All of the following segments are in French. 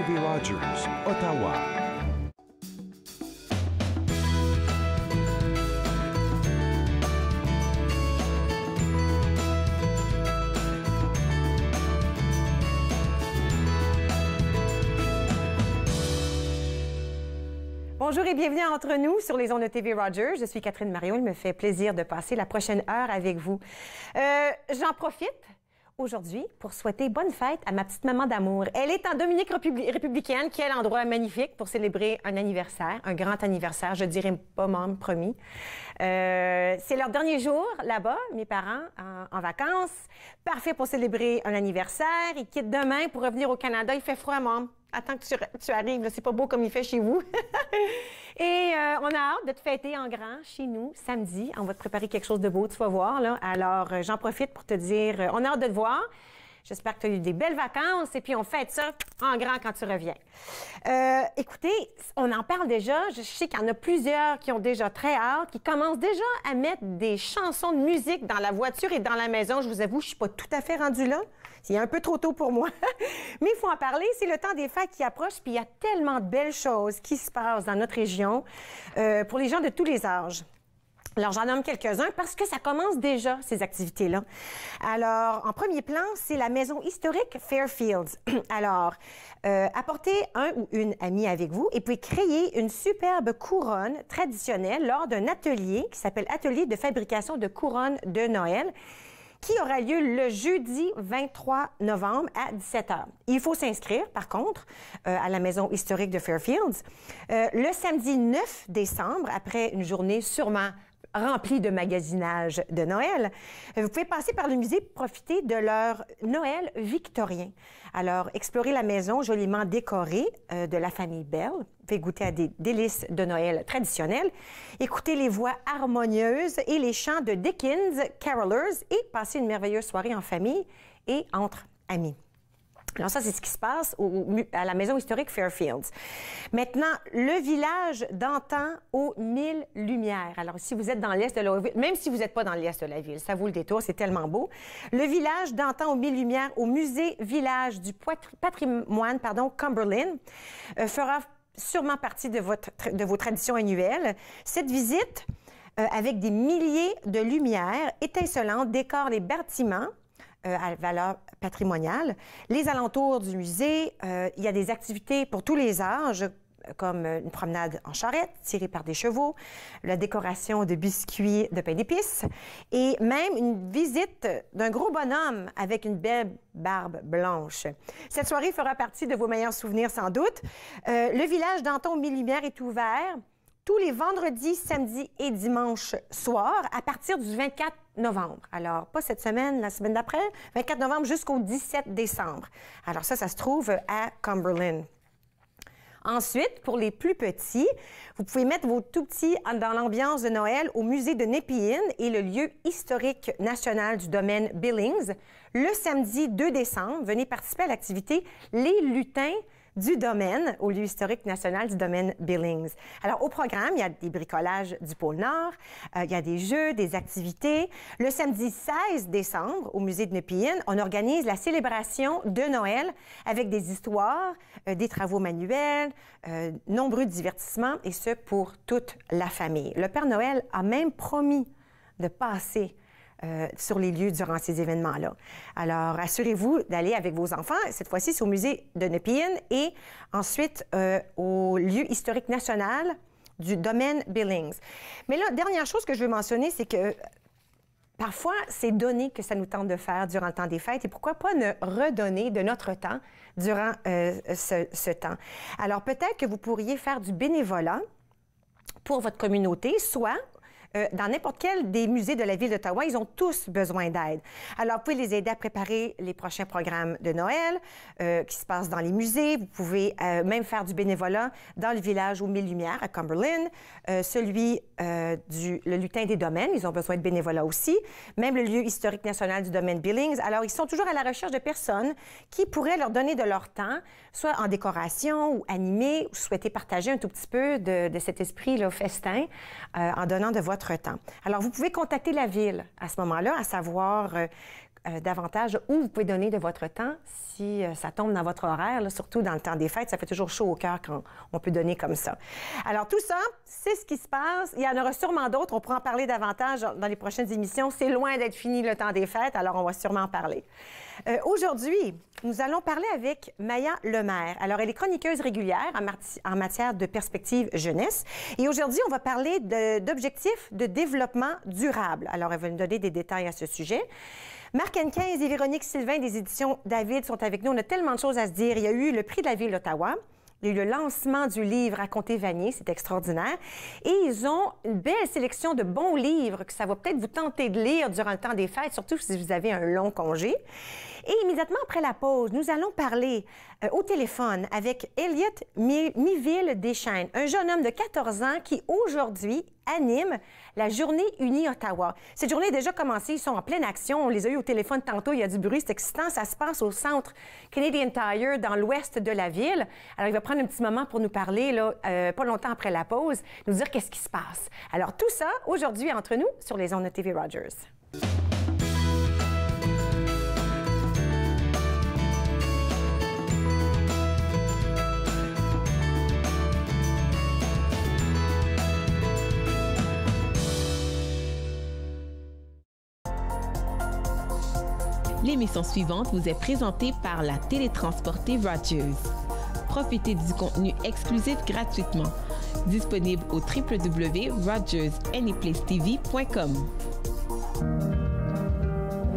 TV Rogers, Ottawa. Bonjour et bienvenue à Entre nous sur les ondes de TV Rogers. Je suis Catherine Marion. Il me fait plaisir de passer la prochaine heure avec vous. J'en profite aujourd'hui pour souhaiter bonne fête à ma petite maman d'amour. Elle est en Dominique républicaine. Quel endroit magnifique pour célébrer un anniversaire, un grand anniversaire. Je dirais pas membre, promis. C'est leur dernier jour là-bas, mes parents en vacances. Parfait pour célébrer un anniversaire. Ils quittent demain pour revenir au Canada. Il fait froid, maman. Attends que tu arrives, c'est pas beau comme il fait chez vous. Et on a hâte de te fêter en grand chez nous samedi. On va te préparer quelque chose de beau, tu vas voir. Là. Alors, j'en profite pour te dire, on a hâte de te voir. J'espère que tu as eu des belles vacances et puis on fête ça en grand quand tu reviens. Écoutez, on en parle déjà. Je sais qu'il y en a plusieurs qui ont déjà très hâte, qui commencent déjà à mettre des chansons de musique dans la voiture et dans la maison. Je vous avoue, je ne suis pas tout à fait rendue là. C'est un peu trop tôt pour moi. Mais il faut en parler. C'est le temps des fêtes qui approche puis il y a tellement de belles choses qui se passent dans notre région pour les gens de tous les âges. Alors, j'en nomme quelques-uns parce que ça commence déjà, ces activités-là. Alors, en premier plan, c'est la maison historique Fairfields. Alors, apportez un ou une amie avec vous et puis créer une superbe couronne traditionnelle lors d'un atelier qui s'appelle Atelier de fabrication de couronnes de Noël, qui aura lieu le jeudi 23 novembre à 17h. Il faut s'inscrire, par contre, à la maison historique de Fairfields. Le samedi 9 décembre, après une journée sûrement remplie de magasinage de Noël, vous pouvez passer par le musée pour profiter de leur Noël victorien. Alors, explorez la maison joliment décorée de la famille Bell. Vous pouvez goûter à des délices de Noël traditionnelles, écouter les voix harmonieuses et les chants de Dickens Carolers et passer une merveilleuse soirée en famille et entre amis. Alors ça, c'est ce qui se passe à la maison historique Fairfields. Maintenant, le village d'antan aux 1000 lumières. Alors, si vous êtes dans l'est de la ville, même si vous n'êtes pas dans l'est de la ville, ça vaut le détour, c'est tellement beau. Le village d'antan aux 1000 lumières au musée village du patrimoine, Cumberland, fera sûrement partie de vos traditions annuelles. Cette visite, avec des milliers de lumières étincelantes, décore les bâtiments à valeur patrimoniale. Les alentours du musée, il y a des activités pour tous les âges, comme une promenade en charrette tirée par des chevaux, la décoration de biscuits de pain d'épices et même une visite d'un gros bonhomme avec une belle barbe blanche. Cette soirée fera partie de vos meilleurs souvenirs sans doute. Le village d'Anton aux 1000 lumières est ouvert tous les vendredis, samedis et dimanches soirs à partir du 24 novembre. Alors, pas cette semaine, la semaine d'après, 24 novembre jusqu'au 17 décembre. Alors ça se trouve à Cumberland. Ensuite, pour les plus petits, vous pouvez mettre vos tout-petits dans l'ambiance de Noël au musée de Nepean et le lieu historique national du domaine Billings. Le samedi 2 décembre, venez participer à l'activité Les Lutins du domaine, au lieu historique national du domaine Billings. Alors, au programme, il y a des bricolages du pôle Nord, il y a des jeux, des activités. Le samedi 16 décembre, au musée de Nepean, on organise la célébration de Noël avec des histoires, des travaux manuels, nombreux divertissements, et ce, pour toute la famille. Le Père Noël a même promis de passer sur les lieux durant ces événements-là. Alors, assurez-vous d'aller avec vos enfants. Cette fois-ci, c'est au musée de Nepean et ensuite au lieu historique national du domaine Billings. Mais là, dernière chose que je veux mentionner, c'est que parfois, c'est donné que ça nous tente de faire durant le temps des fêtes et pourquoi pas ne redonner de notre temps durant ce temps. Alors, peut-être que vous pourriez faire du bénévolat pour votre communauté, soit dans n'importe quel des musées de la ville d'Ottawa, ils ont tous besoin d'aide. Alors, vous pouvez les aider à préparer les prochains programmes de Noël qui se passent dans les musées. Vous pouvez même faire du bénévolat dans le village aux 1000 lumières à Cumberland, le lutin des domaines, ils ont besoin de bénévolat aussi, même le lieu historique national du domaine Billings. Alors, ils sont toujours à la recherche de personnes qui pourraient leur donner de leur temps, soit en décoration ou animer, ou souhaiter partager un tout petit peu de cet esprit-là festin en donnant de votre temps. Alors, vous pouvez contacter la ville à ce moment-là, à savoir davantage où vous pouvez donner de votre temps si ça tombe dans votre horaire, là, surtout dans le temps des fêtes. Ça fait toujours chaud au cœur quand on peut donner comme ça. Alors, tout ça, c'est ce qui se passe. Il y en aura sûrement d'autres. On pourra en parler davantage dans les prochaines émissions. C'est loin d'être fini le temps des fêtes, alors on va sûrement en parler. Aujourd'hui, nous allons parler avec Maya Lemaire. Alors, elle est chroniqueuse régulière en matière de perspective jeunesse. Et aujourd'hui, on va parler d'objectifs de développement durable. Alors, elle va nous donner des détails à ce sujet. Marc Hennequin et Véronique Sylvain des éditions David sont avec nous. On a tellement de choses à se dire. Il y a eu le prix de la Ville d'Ottawa. Il y a eu le lancement du livre Raconter Vanier, c'est extraordinaire. Et ils ont une belle sélection de bons livres que ça va peut-être vous tenter de lire durant le temps des fêtes, surtout si vous avez un long congé. Et immédiatement après la pause, nous allons parler au téléphone avec Elliot Miville-Deschênes, un jeune homme de 14 ans qui, aujourd'hui, anime la Journée Unie Ottawa. Cette journée est déjà commencée, ils sont en pleine action. On les a eu au téléphone tantôt, il y a du bruit, c'est excitant. Ça se passe au centre Canadian Tire, dans l'ouest de la ville. Alors, il va prendre un petit moment pour nous parler, là, pas longtemps après la pause, nous dire qu'est-ce qui se passe. Alors, tout ça, aujourd'hui, entre nous, sur les ondes de TV Rogers. L'émission suivante vous est présentée par la télétransportée Rogers. Profitez du contenu exclusif gratuitement. Disponible au www.rogersanyplacetv.com.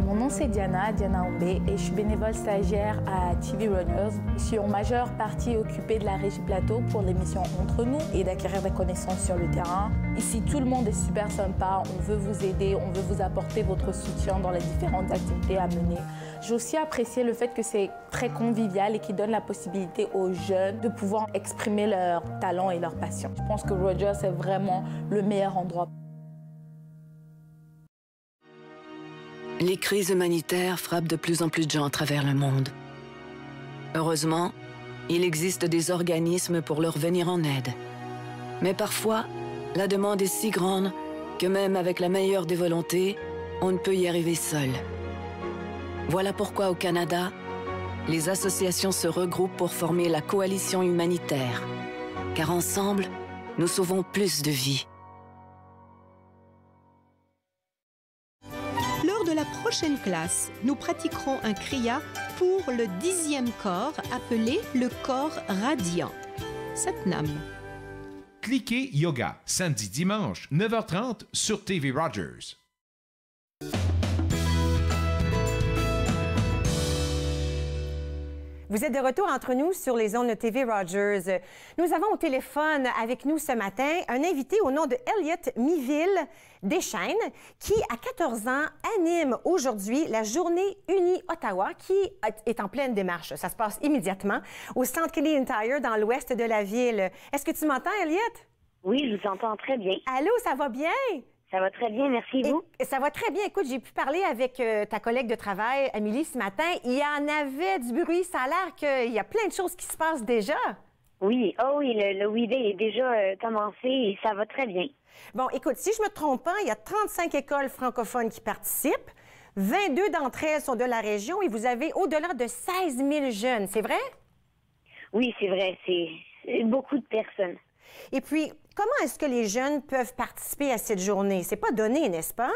Mon nom c'est Diana Ombé et je suis bénévole stagiaire à TV Rogers. Je suis en majeure partie occupée de la Régie Plateau pour l'émission Entre nous et d'acquérir des connaissances sur le terrain. Ici, tout le monde est super sympa, on veut vous aider, on veut vous apporter votre soutien dans les différentes activités à mener. J'ai aussi apprécié le fait que c'est très convivial et qui donne la possibilité aux jeunes de pouvoir exprimer leurs talents et leurs passions. Je pense que Rogers est vraiment le meilleur endroit. Les crises humanitaires frappent de plus en plus de gens à travers le monde. Heureusement, il existe des organismes pour leur venir en aide. Mais parfois, la demande est si grande que même avec la meilleure des volontés, on ne peut y arriver seul. Voilà pourquoi au Canada, les associations se regroupent pour former la coalition humanitaire. Car ensemble, nous sauvons plus de vies. Lors de la prochaine classe, nous pratiquerons un kriya pour le 10e corps appelé le corps radiant. Satnam. Cliquez Yoga, samedi-dimanche, 9h30 sur TV Rogers. Vous êtes de retour entre nous sur les ondes de TV Rogers. Nous avons au téléphone avec nous ce matin un invité au nom de Elliot Miville-Deschênes qui, à 14 ans, anime aujourd'hui la Journée Unie Ottawa qui est en pleine démarche. Ça se passe immédiatement au centre Canadian Tire dans l'ouest de la ville. Est-ce que tu m'entends, Elliot? Oui, je vous entends très bien. Allô, ça va bien? Ça va très bien, merci vous. Ça va très bien. Écoute, j'ai pu parler avec ta collègue de travail, Amélie, ce matin. Il y en avait du bruit. Ça a l'air qu'il y a plein de choses qui se passent déjà. Oui, le We-Day est déjà commencé et ça va très bien. Bon, écoute, si je me trompe pas, il y a 35 écoles francophones qui participent. 22 d'entre elles sont de la région et vous avez au-delà de 16 000 jeunes. C'est vrai? Oui, c'est vrai. C'est beaucoup de personnes. Et puis, comment est-ce que les jeunes peuvent participer à cette journée? C'est pas donné, n'est-ce pas?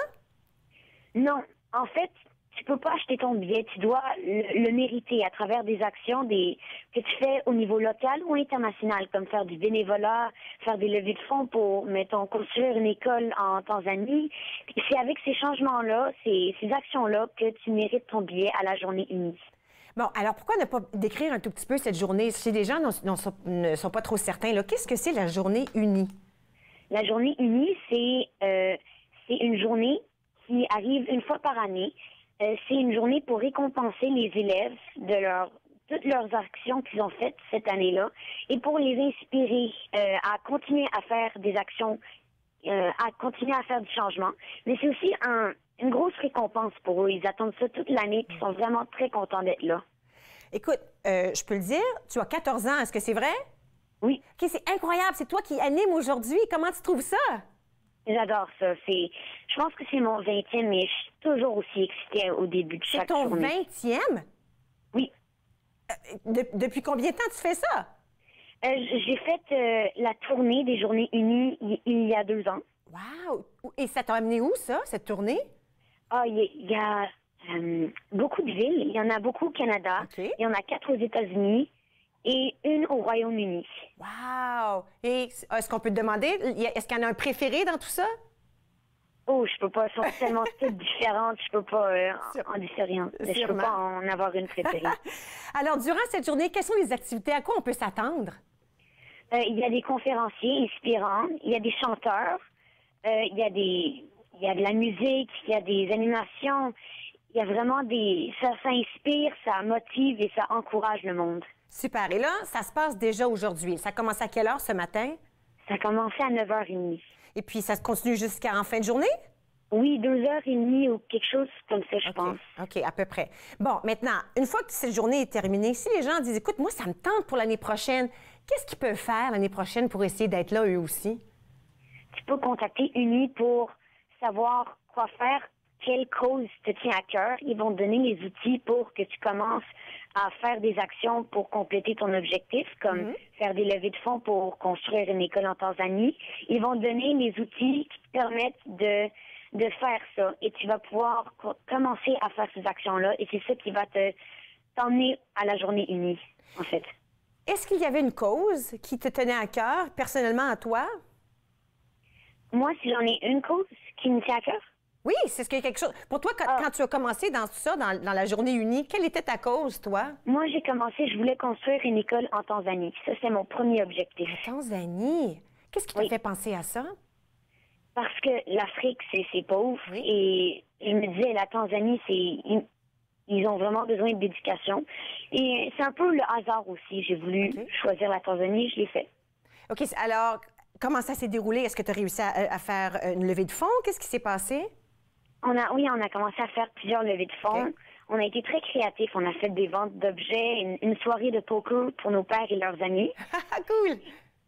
Non. En fait, tu peux pas acheter ton billet. Tu dois le mériter à travers des actions que tu fais au niveau local ou international, comme faire du bénévolat, faire des levées de fonds pour, mettons, construire une école en Tanzanie. C'est avec ces changements-là, ces actions-là, que tu mérites ton billet à la Journée Unie. Bon, alors pourquoi ne pas décrire un tout petit peu cette journée? Si les gens ne sont pas trop certains, qu'est-ce que c'est la Journée Unie? La Journée Unie, c'est une journée qui arrive une fois par année. C'est une journée pour récompenser les élèves de toutes leurs actions qu'ils ont faites cette année-là et pour les inspirer à continuer à faire des actions, à continuer à faire du changement. Mais c'est aussi une grosse récompense pour eux. Ils attendent ça toute l'année et ils sont vraiment très contents d'être là. Écoute, je peux le dire, tu as 14 ans, est-ce que c'est vrai? Oui. OK, c'est incroyable, c'est toi qui anime aujourd'hui. Comment tu trouves ça? J'adore ça. Je pense que c'est mon 20e, mais je suis toujours aussi excitée au début de C'est chaque ton journée. 20e? Oui. Depuis combien de temps tu fais ça? J'ai fait la tournée des Journées Unies il y a 2 ans. Wow! Et ça t'a amené où, ça, cette tournée? Ah, il y a beaucoup de villes. Il y en a beaucoup au Canada. OK. Il y en a 4 aux États-Unis et une au Royaume-Uni. Wow! Et est-ce qu'on peut te demander, est-ce qu'il y en a un préféré dans tout ça? Oh, je peux pas. Elles sont tellement toutes différentes. Je peux pas en différer. Je peux Sûrement. pas en avoir une préférée. Alors, durant cette journée, quelles sont les activités? À quoi on peut s'attendre? Il y a des conférenciers inspirants. Il y a des chanteurs. Il y a de la musique. Il y a des animations. Il y a vraiment ça inspire, ça motive et ça encourage le monde. Super. Et là, ça se passe déjà aujourd'hui. Ça commence à quelle heure ce matin? Ça a commencé à 9h30. Et puis, ça se continue jusqu'à en fin de journée? Oui, 2h30 ou quelque chose comme ça, je pense. OK, à peu près. Bon, maintenant, une fois que cette journée est terminée, si les gens disent, écoute, moi, ça me tente pour l'année prochaine, qu'est-ce qu'ils peuvent faire l'année prochaine pour essayer d'être là eux aussi? Tu peux contacter Uni pour savoir quoi faire, quelle cause te tient à cœur. Ils vont te donner les outils pour que tu commences à faire des actions pour compléter ton objectif, comme faire des levées de fonds pour construire une école en Tanzanie. Ils vont te donner les outils qui te permettent de faire ça. Et tu vas pouvoir commencer à faire ces actions-là. Et c'est ça qui va t'emmener à la Journée Unie, en fait. Est-ce qu'il y avait une cause qui te tenait à cœur, personnellement à toi? Moi, si j'en ai une cause qui me tient à cœur, Oui, c'est ce qu'il y a quelque chose. Pour toi, quand tu as commencé dans tout ça, dans la Journée Unie, quelle était ta cause, toi? moi, j'ai commencé, je voulais construire une école en Tanzanie. Ça, c'est mon premier objectif. Tanzanie. Qu'est-ce qui t'a fait penser à ça? Parce que l'Afrique, c'est pauvre. Oui. Et je me disais, la Tanzanie, ils ont vraiment besoin d'éducation. Et c'est un peu le hasard aussi. J'ai voulu choisir la Tanzanie, je l'ai fait. OK, alors, comment ça s'est déroulé? Est-ce que tu as réussi à faire une levée de fonds? Qu'est-ce qui s'est passé? On a commencé à faire plusieurs levées de fonds. OK. On a été très créatifs. On a fait des ventes d'objets, une soirée de poker pour nos pères et leurs amis. Cool!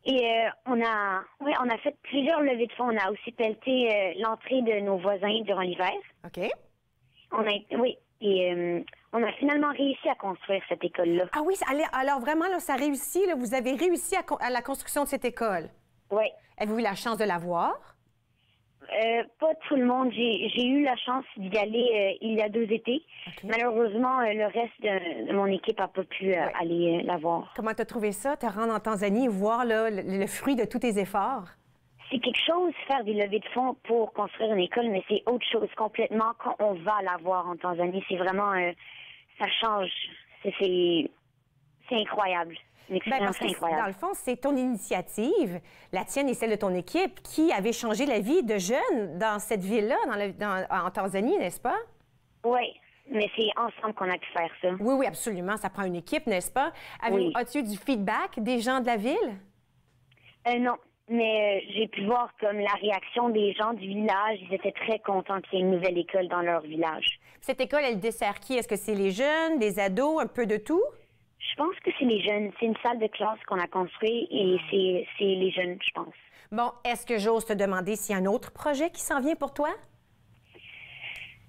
Et on a fait plusieurs levées de fonds. On a aussi pelleté l'entrée de nos voisins durant l'hiver. OK. On a finalement réussi à construire cette école-là. Ah oui, alors vraiment, là, ça réussit. Là, vous avez réussi à la construction de cette école. Oui. Avez-vous eu la chance de la voir? Pas tout le monde. J'ai eu la chance d'y aller il y a 2 étés. OK. Malheureusement, le reste de mon équipe n'a pas pu aller la voir. Comment tu as trouvé ça, te rendre en Tanzanie et voir là, le fruit de tous tes efforts? C'est quelque chose, faire des levées de fonds pour construire une école, mais c'est autre chose complètement quand on va la voir en Tanzanie. C'est vraiment... ça change. C'est incroyable. Une expérience Parce que, incroyable. dans le fond, c'est ton initiative, la tienne et celle de ton équipe, qui avait changé la vie de jeunes dans cette ville-là, en Tanzanie, n'est-ce pas? Oui, mais c'est ensemble qu'on a pu faire ça. Oui, oui, absolument. Ça prend une équipe, n'est-ce pas? Oui. As-tu eu du feedback des gens de la ville? Non, mais j'ai pu voir comme la réaction des gens du village. Ils étaient très contents qu'il y ait une nouvelle école dans leur village. Cette école, elle dessert qui? Est-ce que c'est les jeunes, les ados, un peu de tout? Je pense que c'est les jeunes. C'est une salle de classe qu'on a construite et c'est les jeunes, je pense. Bon, est-ce que j'ose te demander s'il y a un autre projet qui s'en vient pour toi?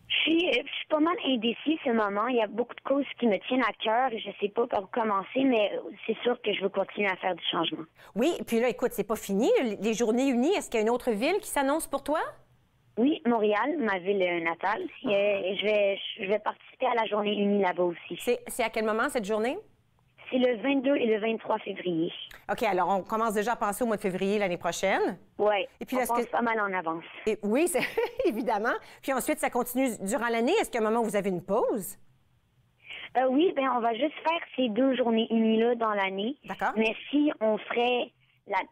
Je suis pas mal indécis ce moment. Il y a beaucoup de causes qui me tiennent à cœur et je sais pas par où commencer, mais c'est sûr que je veux continuer à faire du changement. Oui, puis là, écoute, c'est pas fini. Les Journées Unies, est-ce qu'il y a une autre ville qui s'annonce pour toi? Oui, Montréal, ma ville natale. Je vais participer à la Journée Unie là-bas aussi. C'est à quel moment cette journée? C'est le 22 et le 23 février. OK, alors on commence déjà à penser au mois de février l'année prochaine. Oui, Et puis, on est-ce pense que- pas mal en avance. Et oui, évidemment. Puis ensuite, ça continue durant l'année. Est-ce qu'à un moment, vous avez une pause? Oui, ben on va juste faire ces 2 Journées Unies-là dans l'année. D'accord. Mais si on ferait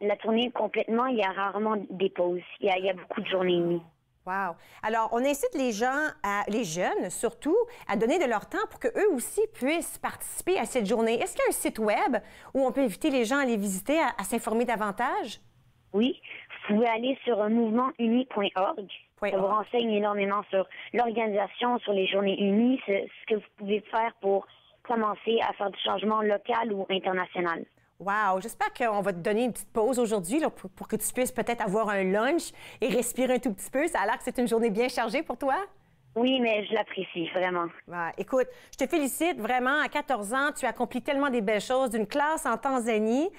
la tournée complètement, il y a rarement des pauses. Il y a beaucoup de Journées Unies. Wow. Alors, on incite les gens, les jeunes surtout, à donner de leur temps pour qu'eux aussi puissent participer à cette journée. Est-ce qu'il y a un site web où on peut inviter les gens à aller visiter, à s'informer davantage? Oui, vous pouvez aller sur mouvementuni.org. Ça vous renseigne énormément sur l'organisation, sur les Journées Unies, ce que vous pouvez faire pour commencer à faire du changement local ou international. Wow! J'espère qu'on va te donner une petite pause aujourd'hui là, pour que tu puisses peut-être avoir un lunch et respirer un tout petit peu. Ça a l'air que c'est une journée bien chargée pour toi? Oui, mais je l'apprécie vraiment. Ouais, écoute, je te félicite vraiment. À 14 ans, tu accomplis tellement des belles choses, d'une classe en Tanzanie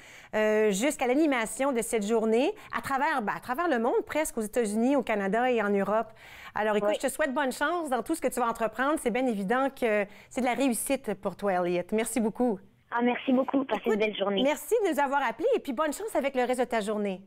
jusqu'à l'animation de cette journée à travers le monde, presque aux États-Unis, au Canada et en Europe. Alors, écoute, je te souhaite bonne chance dans tout ce que tu vas entreprendre. C'est bien évident que c'est de la réussite pour toi, Elliot. Merci beaucoup. Ah, merci beaucoup. Passez une belle journée. Merci de nous avoir appelés et puis bonne chance avec le reste de ta journée.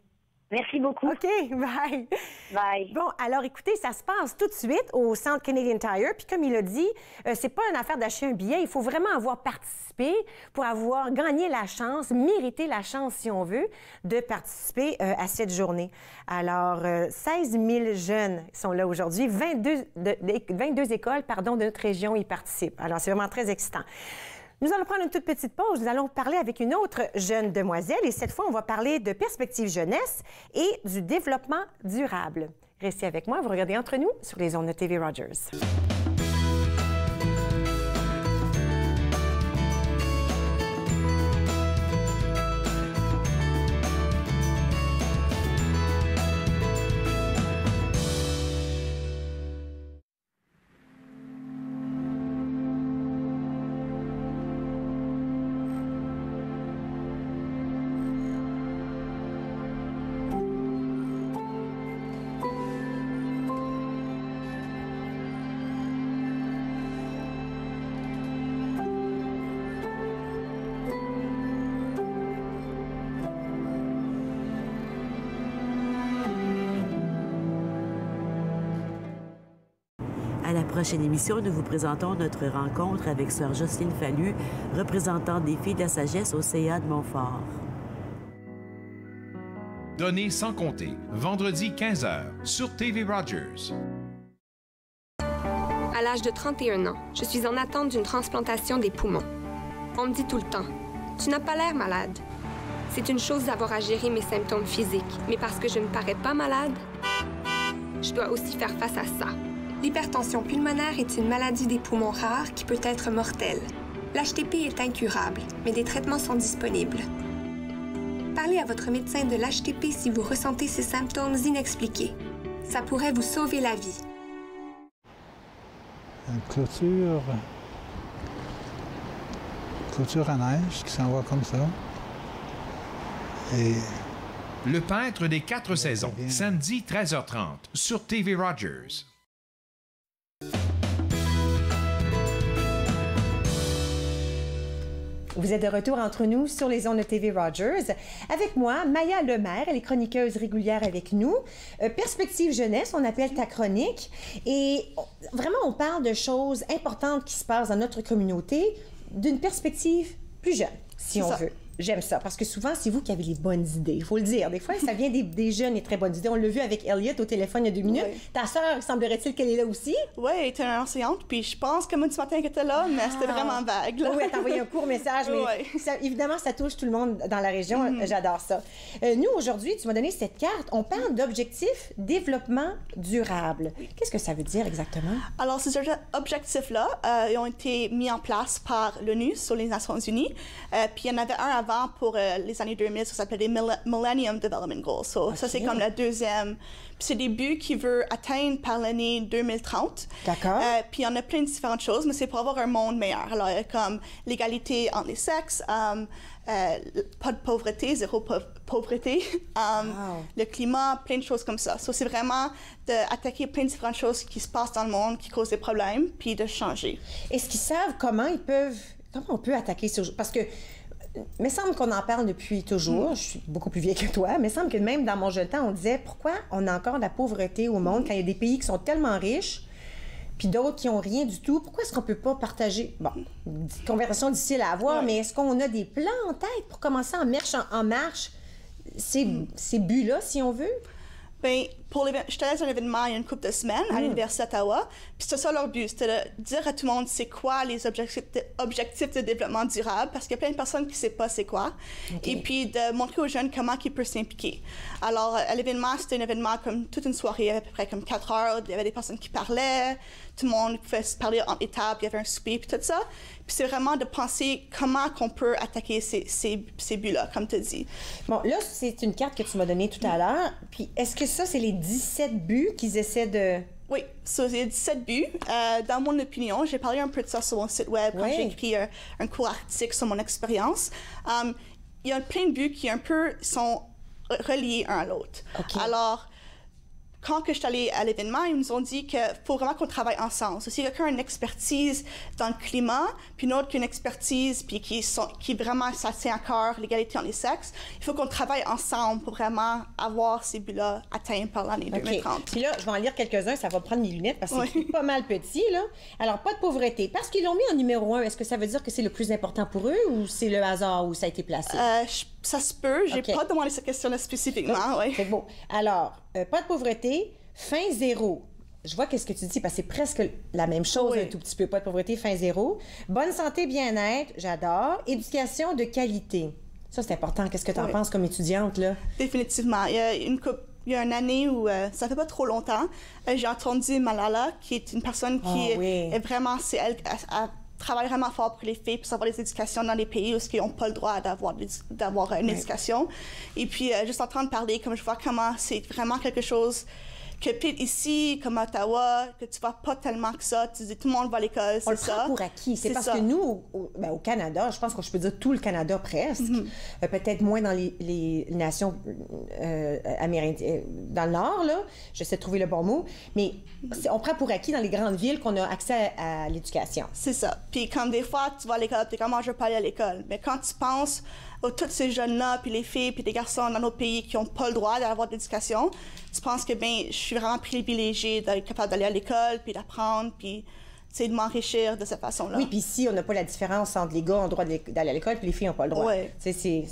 Merci beaucoup. OK, bye. Bye. Bon, alors écoutez, ça se passe tout de suite au Centre Canadian Tire. Puis comme il a dit, c'est pas une affaire d'acheter un billet. Il faut vraiment avoir participé pour avoir gagné la chance, mérité la chance, si on veut, de participer à cette journée. Alors, 16 000 jeunes sont là aujourd'hui. 22 écoles, de notre région y participent. Alors, c'est vraiment très excitant. Nous allons prendre une toute petite pause. Nous allons parler avec une autre jeune demoiselle et cette fois, on va parler de perspective jeunesse et du développement durable. Restez avec moi, vous regardez Entre nous sur les ondes de TV Rogers. À la prochaine émission, nous vous présentons notre rencontre avec Sœur Jocelyne Fallu, représentante des Filles de la Sagesse au CA de Montfort. Données sans compter, vendredi 15h sur TV Rogers. À l'âge de 31 ans, je suis en attente d'une transplantation des poumons. On me dit tout le temps, « Tu n'as pas l'air malade. » C'est une chose d'avoir à gérer mes symptômes physiques, mais parce que je ne parais pas malade, je dois aussi faire face à ça. L'hypertension pulmonaire est une maladie des poumons rares qui peut être mortelle. L'HTP est incurable, mais des traitements sont disponibles. Parlez à votre médecin de l'HTP si vous ressentez ces symptômes inexpliqués. Ça pourrait vous sauver la vie. Une clôture à neige qui s'en va comme ça. Et Le peintre des 4 saisons, samedi 13h30 sur TV Rogers. Vous êtes de retour entre nous sur les ondes de TV Rogers. Avec moi, Maya Lemaire, elle est chroniqueuse régulière avec nous. Perspective jeunesse, on appelle ta chronique. Et vraiment, on parle de choses importantes qui se passent dans notre communauté d'une perspective plus jeune, si on veut. J'aime ça, parce que souvent, c'est vous qui avez les bonnes idées. Il faut le dire. Des fois, ça vient des jeunes et très bonnes idées. On l'a vu avec Elliot au téléphone il y a 2 minutes. Oui. Ta sœur, semblerait-il qu'elle est là aussi? Oui, elle était une enseignante, puis je pense que moi, ce matin, qu'elle était là, mais c'était vraiment vague. Là. Oui, elle t'a envoyé un court message, mais ça, évidemment, ça touche tout le monde dans la région. J'adore ça. Nous, aujourd'hui, tu m'as donné cette carte. On parle d'objectifs développement durable. Qu'est-ce que ça veut dire exactement? Alors, ces objectifs-là, ils ont été mis en place par l'ONU sur les Nations Unies. Puis il y en avait un avant pour les années 2000, ça s'appelait les Millennium Development Goals. So, ça, c'est comme la deuxième. Puis c'est des buts qu'il veut atteindre par l'année 2030. D'accord. Puis il y en a plein de différentes choses, mais c'est pour avoir un monde meilleur. Alors, comme l'égalité entre les sexes, pas de pauvreté, zéro pauvreté, le climat, plein de choses comme ça. So, c'est vraiment d'attaquer plein de différentes choses qui se passent dans le monde, qui causent des problèmes, puis de changer. Est-ce qu'ils savent comment on peut attaquer ce... Parce que il me semble qu'on en parle depuis toujours. Je suis beaucoup plus vieille que toi, mais il me semble que même dans mon jeune temps, on disait pourquoi on a encore de la pauvreté au monde quand il y a des pays qui sont tellement riches puis d'autres qui n'ont rien du tout. Pourquoi est-ce qu'on ne peut pas partager? Bon, une conversation difficile à avoir, mais est-ce qu'on a des plans en tête pour commencer en marche ces buts-là, si on veut? Bien, j'étais à un événement il y a une couple de semaines à l'Université d'Ottawa, puis c'était ça leur but, c'était de dire à tout le monde c'est quoi les objectifs de développement durable, parce qu'il y a plein de personnes qui ne savent pas c'est quoi, et puis de montrer aux jeunes comment ils peuvent s'impliquer. Alors, à l'événement, c'était un événement comme toute une soirée, il y avait à peu près comme 4 heures, il y avait des personnes qui parlaient, tout le monde pouvait se parler entre étapes, il y avait un souper, puis tout ça. Puis c'est vraiment de penser comment qu'on peut attaquer ces buts-là, comme tu as dit. Bon, là, c'est une carte que tu m'as donnée tout à l'heure, puis est-ce que ça, c'est les 17 buts qu'ils essaient Oui, il y a 17 buts. Dans mon opinion, j'ai parlé un peu de ça sur mon site web quand j'ai écrit un court article sur mon expérience. Il y a plein de buts qui sont reliés un à l'autre. Okay. Alors, quand je suis allée à l'événement, ils nous ont dit qu'il faut vraiment qu'on travaille ensemble. Si quelqu'un a une expertise dans le climat, puis une autre qui a une expertise, puis qui vraiment, ça tient à cœur l'égalité entre les sexes, il faut qu'on travaille ensemble pour vraiment avoir ces buts-là atteints par l'année 2030. Puis là, je vais en lire quelques-uns, ça va prendre mes lunettes parce que c'est pas mal petit, là. Alors, pas de pauvreté. Parce qu'ils l'ont mis en numéro 1, est-ce que ça veut dire que c'est le plus important pour eux ou c'est le hasard où ça a été placé? Ça se peut. J'ai pas demandé cette question-là spécifiquement. C'est beau. Alors, pas de pauvreté, fin zéro. Je vois qu'est-ce que tu dis, parce que c'est presque la même chose un tout petit peu. Pas de pauvreté, fin zéro. Bonne santé, bien-être, j'adore. Éducation de qualité. Ça, c'est important. Qu'est-ce que tu en penses comme étudiante, là? Définitivement. Il y a une année où, ça fait pas trop longtemps, j'ai entendu Malala, qui est une personne qui est vraiment... Elle travaille vraiment fort pour les filles, pour avoir des éducations dans les pays où ils n'ont pas le droit d'avoir une éducation. Et puis, juste entendre parler, comme je vois comment c'est vraiment quelque chose que peut-être ici, comme à Ottawa, que tu vois pas tellement que ça. Tu dis, tout le monde va à l'école, c'est ça. On le prend pour acquis. C'est parce que nous, au Canada, je pense que je peux dire tout le Canada presque, peut-être moins dans les nations amérindiennes, dans le Nord, là, j'essaie de trouver le bon mot, mais on prend pour acquis dans les grandes villes qu'on a accès à l'éducation. C'est ça. Puis comme des fois, tu vas à l'école, tu es comme, je veux pas aller à l'école. Mais quand tu penses à tous ces jeunes-là, puis les filles, puis les garçons dans nos pays qui n'ont pas le droit d'avoir d'éducation, tu penses que, je suis vraiment privilégiée d'être capable d'aller à l'école, puis d'apprendre, puis de m'enrichir de cette façon-là. Oui, puis ici, on n'a pas la différence entre les gars ont le droit d'aller à l'école, puis les filles n'ont pas le droit. Oui.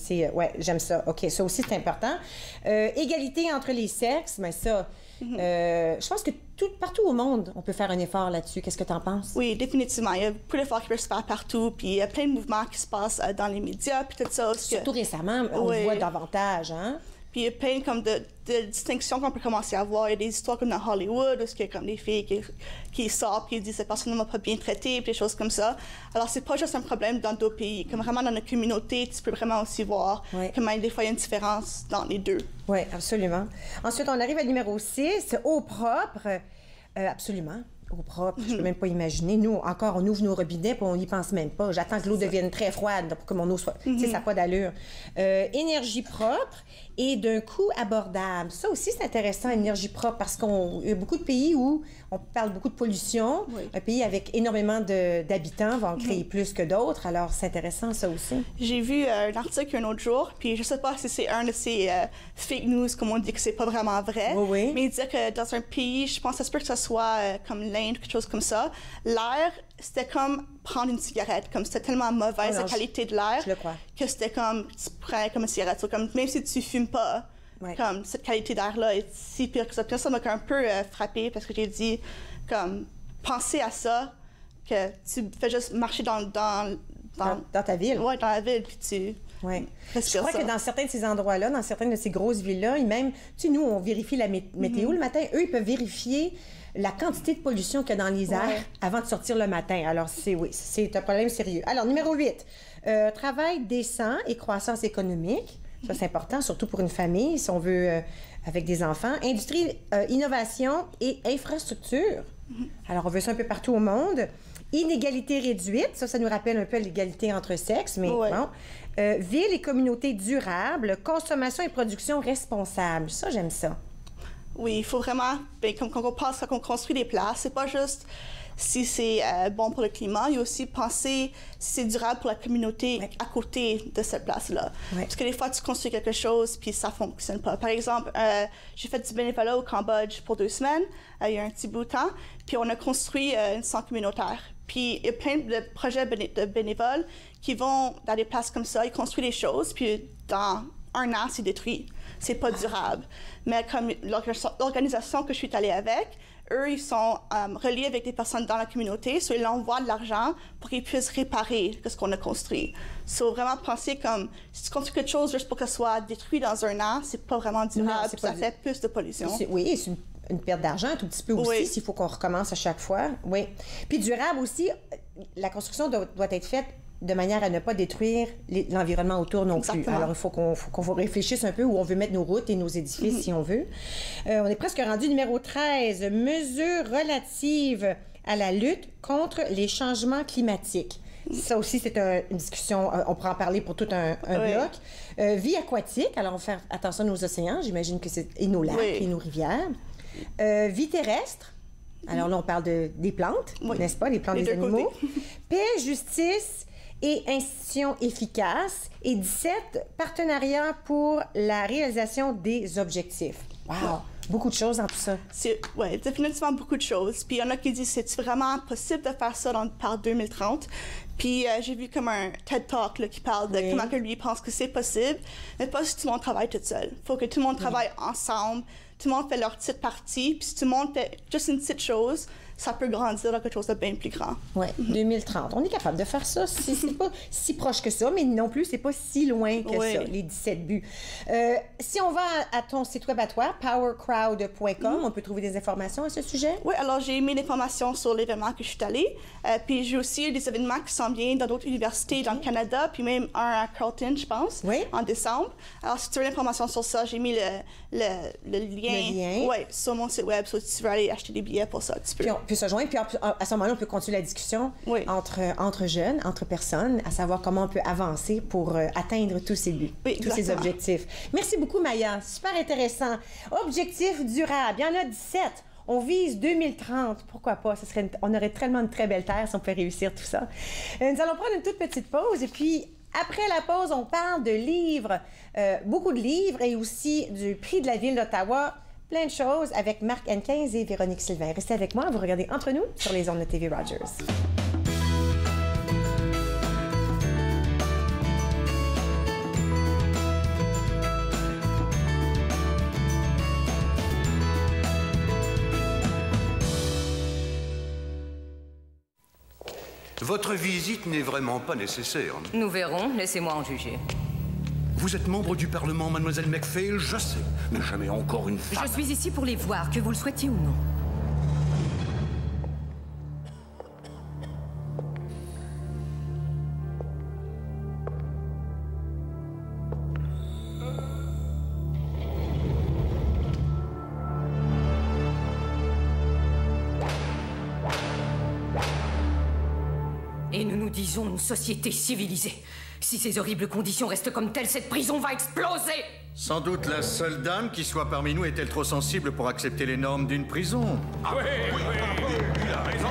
J'aime ça. OK, ça aussi, c'est important. Égalité entre les sexes, mais ça... je pense que partout au monde, on peut faire un effort là-dessus. Qu'est-ce que tu en penses? Oui, définitivement. Il y a beaucoup d'efforts qui peuvent se faire partout, puis il y a plein de mouvements qui se passent dans les médias, puis tout ça. Surtout récemment, on le voit davantage, hein? Puis il y a plein comme de distinctions qu'on peut commencer à voir. Il y a des histoires comme dans Hollywood, où il y a comme des filles qui sortent, puis qui disent « cette personne ne m'a pas bien traitée », puis des choses comme ça. Alors, c'est pas juste un problème dans d'autres pays. Comme vraiment dans notre communauté, tu peux vraiment aussi voir comment des fois il y a une différence dans les deux. Oui, absolument. Ensuite, on arrive à numéro 6, eau propre. Absolument. Eau propre, je peux même pas imaginer. Nous, encore, on ouvre nos robinets puis on n'y pense même pas. J'attends que l'eau devienne très froide pour que mon eau soit... Tu sais, ça n'a pas d'allure. Énergie propre et d'un coût abordable. Ça aussi, c'est intéressant, énergie propre, parce qu'il y a beaucoup de pays où on parle beaucoup de pollution. Un pays avec énormément d'habitants va en créer plus que d'autres. Alors, c'est intéressant, ça aussi. J'ai vu un article un autre jour, puis je sais pas si c'est un de ces fake news, comme on dit que c'est pas vraiment vrai. Mais il disait que dans un pays, je pense que ça se peut que ce soit comme l'Inde, quelque chose comme ça, l'air, c'était comme prendre une cigarette. Comme c'était tellement mauvaise la qualité de l'air que c'était comme, tu prends comme une cigarette. So, comme, même si tu fumes pas, comme cette qualité d'air-là est si pire que ça. Puis ça m'a un peu frappée parce que j'ai dit, comme, penser à ça, que tu fais juste marcher dans ta ville. Oui, dans la ville, puis tu... Oui. Je crois que dans certains de ces endroits-là, dans certaines de ces grosses villes-là, même, tu sais, nous, on vérifie la météo le matin. Eux, ils peuvent vérifier la quantité de pollution qu'il y a dans les airs avant de sortir le matin. Alors, c'est un problème sérieux. Alors, numéro 8, travail décent et croissance économique. Ça, c'est important, surtout pour une famille, si on veut, avec des enfants. Industrie, innovation et infrastructure. Alors, on veut ça un peu partout au monde. Inégalité réduite, ça nous rappelle un peu l'égalité entre sexes, mais bon. Ville et communauté durable, consommation et production responsable. Ça, j'aime ça. Oui, il faut vraiment, comme quand on pense, quand on construit des places, c'est pas juste si c'est bon pour le climat, il y a aussi penser si c'est durable pour la communauté à côté de cette place-là. Parce que des fois, tu construis quelque chose puis ça fonctionne pas. Par exemple, j'ai fait du bénévolat au Cambodge pour 2 semaines, il y a un petit bout de temps, puis on a construit une centre communautaire. Puis il y a plein de projets de bénévoles qui vont dans des places comme ça, ils construisent des choses, puis dans 1 an, c'est détruit. C'est pas durable. Mais comme l'organisation que je suis allée avec, eux, ils sont reliés avec des personnes dans la communauté, so ils envoient de l'argent pour qu'ils puissent réparer ce qu'on a construit. So vraiment penser comme, si tu construis quelque chose juste pour que ça soit détruit dans 1 an, c'est pas vraiment durable, ça fait plus de pollution. Oui, c'est une perte d'argent un tout petit peu aussi, s'il faut qu'on recommence à chaque fois. Oui. Puis durable aussi, la construction doit être faite de manière à ne pas détruire l'environnement autour non plus. Exactement. Alors, il faut qu'on réfléchisse un peu où on veut mettre nos routes et nos édifices, si on veut. On est presque rendu numéro 13, mesures relatives à la lutte contre les changements climatiques. Ça aussi, c'est une discussion, on pourra en parler pour tout un bloc. Vie aquatique, alors on va faire attention à nos océans, j'imagine que c'est et nos lacs et nos rivières. Vie terrestre, alors là, on parle des plantes, n'est-ce pas, les plantes des animaux. Paix, justice et institutions efficaces. Et 17, partenariat pour la réalisation des objectifs. Wow! Beaucoup de choses dans tout ça. Oui, définitivement beaucoup de choses. Puis il y en a qui disent c'est vraiment possible de faire ça par 2030. Puis j'ai vu comme un TED Talk là, qui parle de comment que lui pense que c'est possible, mais pas si tout le monde travaille tout seul. Il faut que tout le monde travaille ensemble, tout le monde fait leur petite partie, puis si tout le monde fait juste une petite chose, ça peut grandir dans quelque chose de bien plus grand. Oui, 2030. On est capable de faire ça. C'est pas si proche que ça, mais non plus, c'est pas si loin que ça, les 17 buts. Si on va à ton site web à toi, powercrowd.com, on peut trouver des informations à ce sujet? Oui, alors j'ai mis l'information sur l'événement que je suis allée. Puis j'ai aussi des événements qui s'en viennent dans d'autres universités dans le Canada, puis même un à Carleton, je pense, en décembre. Alors si tu veux l'information sur ça, j'ai mis le lien, sur mon site web. So, si tu veux aller acheter des billets pour ça, tu peux. Puis se joindre, puis à ce moment-là, on peut continuer la discussion entre jeunes, entre personnes, à savoir comment on peut avancer pour atteindre tous ces buts, tous ces objectifs. Merci beaucoup, Maya. Super intéressant. Objectifs durables, il y en a 17. On vise 2030. Pourquoi pas? On aurait tellement une très belle terre si on pouvait réussir tout ça. Nous allons prendre une toute petite pause et puis après la pause, on parle de livres, beaucoup de livres et aussi du prix de la Ville d'Ottawa. Plein de choses avec Marc Henquin et Véronique Sylvain. Restez avec moi, vous regardez Entre nous sur les ondes de TV Rogers. Votre visite n'est vraiment pas nécessaire. Nous verrons, laissez-moi en juger. Vous êtes membre du Parlement, mademoiselle McPhail, je sais, mais jamais encore une femme. Je suis ici pour les voir, que vous le souhaitiez ou non. Et nous nous disons une société civilisée. Si ces horribles conditions restent comme telles, cette prison va exploser! Sans doute la seule dame qui soit parmi nous est-elle trop sensible pour accepter les normes d'une prison. Ah oui, il a raison.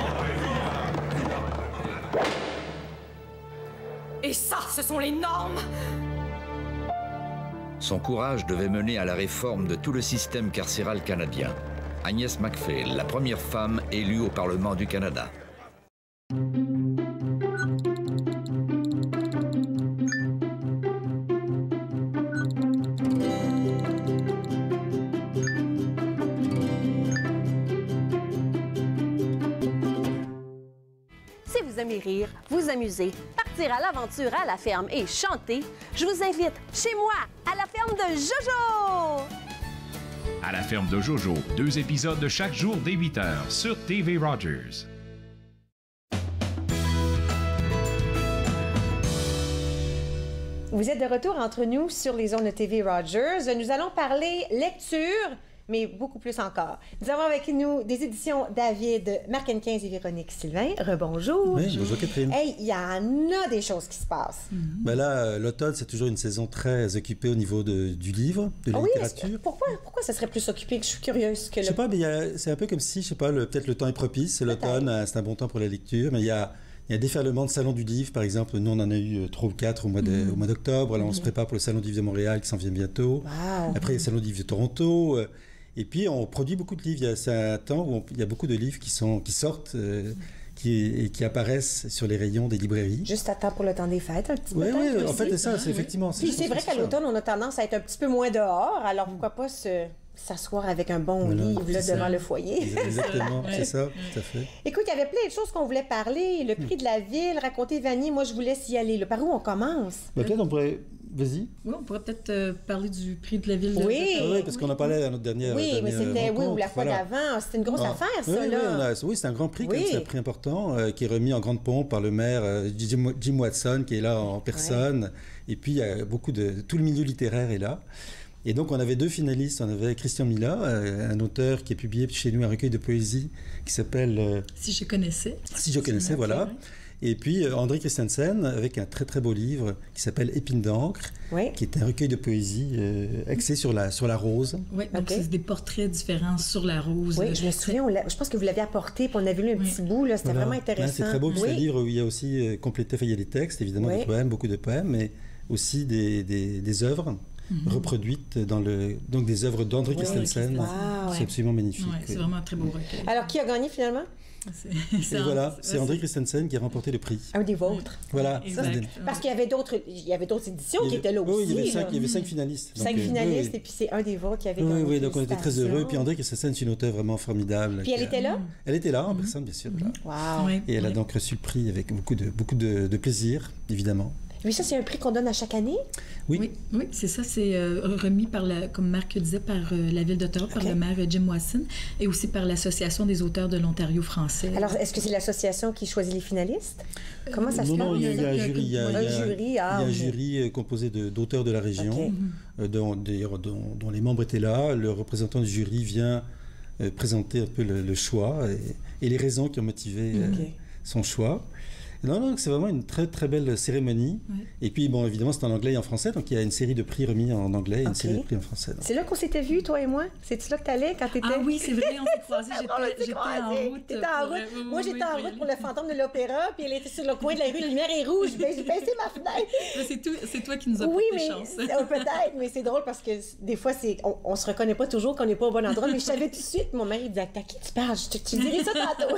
Et ça, ce sont les normes! Son courage devait mener à la réforme de tout le système carcéral canadien. Agnès McPhail, la première femme élue au Parlement du Canada. Vous aimez rire, vous amuser, partir à l'aventure à la ferme et chanter, je vous invite chez moi, à la ferme de Jojo! À la ferme de Jojo, 2 épisodes de chaque jour dès 8 h sur TV Rogers. Vous êtes de retour entre nous sur les ondes de TV Rogers. Nous allons parler lecture, mais beaucoup plus encore. Nous avons avec nous des éditions David, Marc Henquin et Véronique Sylvain. Rebonjour. Oui, bonjour Catherine. Hey, il y en a des choses qui se passent. Ben là, l'automne, c'est toujours une saison très occupée au niveau du livre, de la littérature. Pourquoi ça serait plus occupé? Je suis curieuse que Je sais pas, mais c'est un peu comme si, je sais pas, peut-être le temps est propice, c'est l'automne, c'est un bon temps pour la lecture, mais il y a un déferlement de salons du livre, par exemple. Nous, on en a eu 3 ou 4 au mois d'octobre. Là, on se prépare pour le Salon du livre de Montréal qui s'en vient bientôt. Wow. Après, il y a le Salon du livre de Toronto. Et puis, on produit beaucoup de livres. C'est un temps où il y a beaucoup de livres qui sortent et qui apparaissent sur les rayons des librairies. Juste à temps pour le temps des fêtes, un petit peu. Oui, en fait, c'est ça, c'est effectivement. Puis c'est vrai qu'à l'automne, on a tendance à être un petit peu moins dehors. Alors, pourquoi pas s'asseoir avec un bon livre là, devant le foyer. Exactement, c'est ça, tout à fait. Écoute, il y avait plein de choses qu'on voulait parler. Le prix de la ville, raconter Vanny, moi je vous laisse y aller. Par où on commence? Peut-être on pourrait Vas-y. Oui, on pourrait peut-être parler du prix de la ville de Oui, oui, parce qu'on en parlait à notre dernière Oui, mais c'était rencontre. ou la fois d'avant. C'était une grosse affaire, ça, oui, là. Oui, c'est un grand prix, c'est un prix important qui est remis en grande pompe par le maire Jim Watson, qui est là en personne. Et puis, il y a tout le milieu littéraire est là. Et donc, on avait 2 finalistes. On avait Christian Mila, un auteur qui a publié chez nous un recueil de poésie qui s'appelle... Si je connaissais. Si je connaissais, voilà. Et puis André Christensen avec un très très beau livre qui s'appelle Épine d'encre, qui est un recueil de poésie axé sur la rose. Oui, donc c'est des portraits différents sur la rose. Oui, je me souviens, je pense que vous l'aviez apporté, puis on avait lu un petit bout, là, c'était vraiment intéressant. C'est très beau, c'est un livre où il y a aussi complété, il y a des textes, évidemment, des poèmes, beaucoup de poèmes, mais aussi des œuvres. Reproduites donc des œuvres d'André Christensen. C'est absolument magnifique. C'est vraiment un très beau recueil. Alors, qui a gagné finalement? C'est André Christensen qui a remporté le prix. Un des vôtres. Voilà. Parce qu'il y avait d'autres éditions qui étaient là aussi. Oui, il y avait 5 finalistes. 5 finalistes, et puis c'est un des vôtres qui avait gagné. Oui, donc on était très heureux. Puis André Christensen, c'est une auteure vraiment formidable. Puis elle était là? Elle était là, en personne, bien sûr. Wow. Et elle a donc reçu le prix avec beaucoup de plaisir, évidemment. Oui, ça, c'est un prix qu'on donne à chaque année? Oui, c'est ça. C'est remis comme Marc disait, par la Ville d'Ottawa, par le maire Jim Watson, et aussi par l'Association des auteurs de l'Ontario français. Alors, est-ce que c'est l'association qui choisit les finalistes? Comment ça se passe? Non, il y a un jury. Il y a un jury jury composé d'auteurs de la région, dont les membres étaient là. Le représentant du jury vient présenter un peu le choix et les raisons qui ont motivé son choix. Non, c'est vraiment une très très belle cérémonie. Et puis, bon, évidemment, c'est en anglais et en français, donc il y a une série de prix remis en anglais et une série de prix en français. C'est là qu'on s'était vus, toi et moi? C'est-tu là que t'allais quand t'étais? Ah oui, c'est vrai, on s'est croisés. J'étais en route. T'étais en route? Moi, j'étais en route pour le fantôme de l'opéra, puis elle était sur le coin de la rue, la lumière est rouge. J'ai baissé ma fenêtre. C'est toi qui nous as porté chance. Peut-être, mais c'est drôle parce que des fois, on se reconnaît pas toujours qu'on n'est pas au bon endroit, mais je savais tout de suite. Mon mari disait, à qui tu parles? Tu dirais ça tantôt.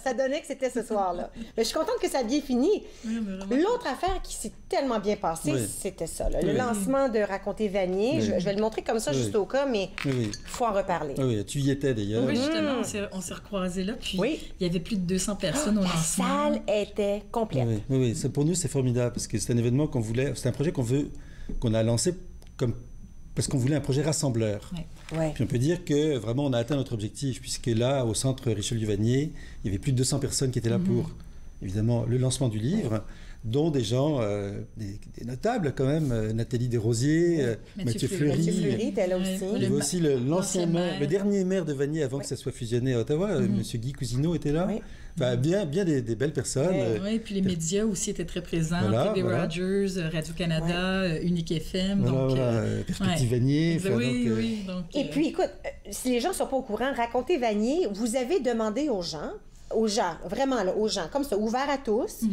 Ça donnait que c'était ce soir-là. Mais je suis contente que ça a bien fini. L'autre affaire qui s'est tellement bien passée, c'était ça. Là. Le lancement de Raconter Vanier. Je vais le montrer comme ça juste au cas, mais il faut en reparler. Oui, tu y étais d'ailleurs. Oui, justement, on s'est recroisés là. Puis il y avait plus de 200 personnes au lancement. La salle était complète. Oui. Pour nous, c'est formidable parce que c'est un événement c'est un projet qu'on a lancé parce qu'on voulait un projet rassembleur. Puis on peut dire que vraiment on a atteint notre objectif, puisque là, au centre Richelieu-Vanier, il y avait plus de 200 personnes qui étaient là pour, évidemment, le lancement du livre, dont des gens, des notables quand même, Nathalie Desrosiers, Mathieu Fleury. Mathieu Fleury était là aussi. Il y avait aussi l'ancien maire, le dernier maire de Vanier avant que ça soit fusionné à Ottawa, M. Guy Cousineau était là. Enfin, bien des belles personnes. Oui, puis les médias aussi étaient très présents. TV Rogers, Radio-Canada, Unique FM. Perspective Vanier. Et puis, écoute, si les gens ne sont pas au courant, Raconter Vanier, vous avez demandé aux gens, vraiment là, aux gens, comme ça, ouvert à tous,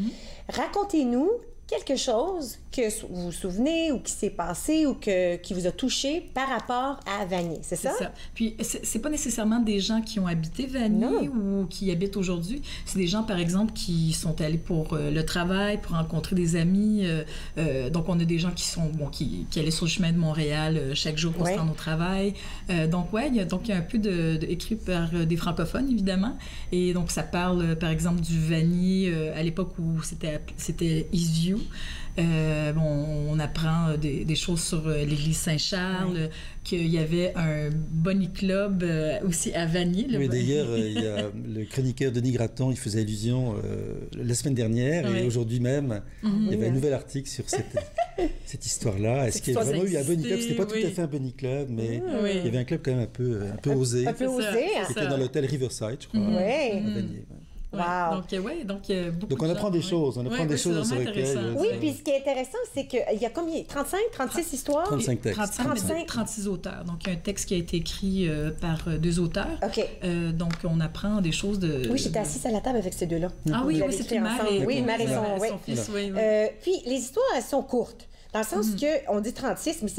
racontez-nous quelque chose que vous vous souvenez ou qui s'est passé ou qui vous a touché par rapport à Vanier, c'est ça? C'est ça. Puis, c'est pas nécessairement des gens qui ont habité Vanier ou qui habitent aujourd'hui. C'est des gens, par exemple, qui sont allés pour le travail, pour rencontrer des amis. Donc, on a des gens qui allaient sur le chemin de Montréal chaque jour pour se rendre au travail. Donc, il y a un peu écrit par des francophones, évidemment. Et donc, ça parle, par exemple, du Vanier à l'époque où c'était Eastview. On apprend des choses sur l'église Saint-Charles, qu'il y avait un Bonnie Club aussi à Vanier. Oui, d'ailleurs, il y a le chroniqueur Denis Gratton, il faisait allusion la semaine dernière et aujourd'hui même, il y avait un nouvel article sur cette histoire-là. Est-ce qu'il y a vraiment eu un Bonnie Club? C'était pas tout à fait un Bonnie Club, mais il y avait un club quand même un peu osé. Un peu osé. C'était dans l'hôtel Riverside, je crois, à Vanier. Wow. Donc on apprend des choses, dans ce recueil. Oui, puis ce qui est intéressant, c'est qu'il y a combien? 35, 36 histoires? 35 textes. 36 auteurs. Donc il y a un texte qui a été écrit par 2 auteurs. Donc on apprend des choses de... Oui, j'étais assise à la table avec ces deux-là. Ah oui, c'était Mère et son fils. Puis les histoires, elles sont courtes, dans le sens qu'on dit 36, mais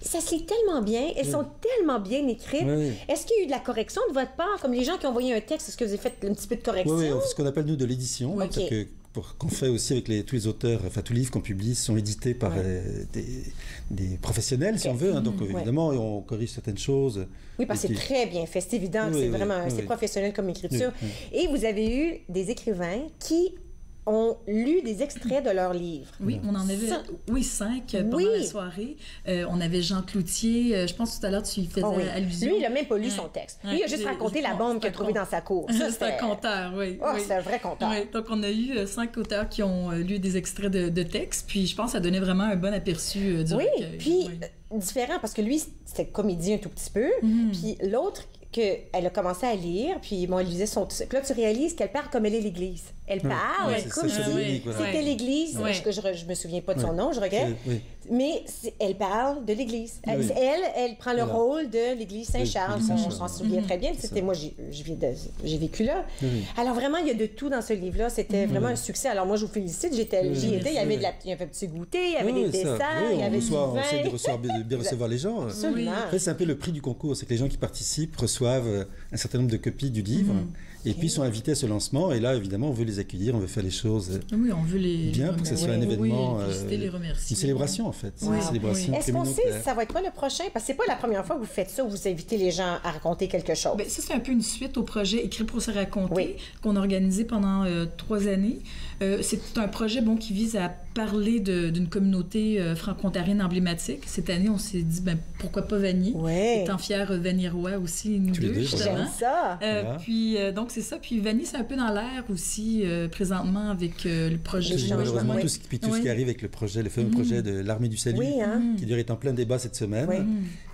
ça se lit tellement bien, elles sont tellement bien écrites. Est-ce qu'il y a eu de la correction de votre part? Comme les gens qui ont envoyé un texte, est-ce que vous avez fait un petit peu de correction? Oui, ce qu'on appelle nous de l'édition, qu'on fait aussi avec tous les auteurs, enfin tous les livres qu'on publie sont édités par des professionnels, si on veut. Donc évidemment, on corrige certaines choses. Oui, parce que c'est très bien fait. C'est évident que c'est vraiment c'est professionnel comme écriture. Et vous avez eu des écrivains qui ont lu des extraits de leurs livres. Oui, on en avait 5 pendant la soirée. On avait Jean Cloutier, je pense tout à l'heure tu y faisais allusion. Lui, il n'a même pas lu son texte. Lui, il a juste raconté la bombe qu'il a trouvée dans sa cour. C'est un conteur, oui. C'est un vrai conteur. Oui. Donc, on a eu 5 auteurs qui ont lu des extraits de textes, puis je pense que ça donnait vraiment un bon aperçu du recueil. Puis différent, parce que lui, c'était comédie un tout petit peu, puis l'autre qu'elle a commencé à lire, puis bon, elle lisait son... Puis là, tu réalises qu'elle parle comme elle est l'Église. Elle parle comme si c'était l'Église. Je me souviens pas de son nom, je regrette. Mais elle parle de l'Église. Elle prend le rôle de l'Église Saint-Charles. On s'en souvient très bien. C'était moi, j'ai vécu là. Alors vraiment, il y a de tout dans ce livre-là. C'était vraiment un succès. Alors moi, je vous félicite. J'y étais. Il y avait un petit goûter, il y avait des desserts, il y avait du vin. On essaie de bien recevoir les gens. Absolument. En fait, c'est un peu le prix du concours. C'est que les gens qui participent reçoivent un certain nombre de copies du livre. Et puis, ils sont invités à ce lancement. Et là, évidemment, on veut les accueillir, on veut faire les choses on veut les bien pour que ce soit un événement, les remercier. une célébration, en fait. Une célébration Est-ce qu'on sait si ça va être quoi le prochain? Parce que c'est pas la première fois que vous faites ça, où vous invitez les gens à raconter quelque chose. Bien, ça, c'est un peu une suite au projet Écrit pour se raconter, qu'on a organisé pendant 3 années. C'est un projet qui vise à parler d'une communauté franco-ontarienne emblématique. Cette année, on s'est dit, pourquoi pas Vanier? Étant fiers Vannierois aussi, nous deux, justement. J'aime ça! Puis, donc, c'est ça. Puis Vanier, c'est un peu dans l'air aussi, présentement, avec le projet. Malheureusement, tout ce qui arrive avec le projet, le fameux projet de l'Armée du Salut, qui doit être en plein débat cette semaine.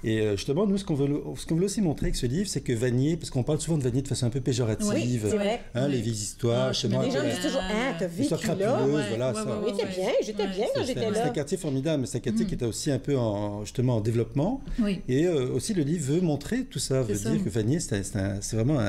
Et justement, nous, ce qu'on veut aussi montrer avec ce livre, c'est que Vanier, parce qu'on parle souvent de Vanier de façon un peu péjorative, les vieilles histoires, les gens disent toujours, t'as vécu là? J'étais bien quand j'étais là. C'est un quartier formidable, mais c'est un quartier qui est aussi un peu en développement. Et aussi, le livre veut montrer tout ça, veut dire que Vanier, c'est vraiment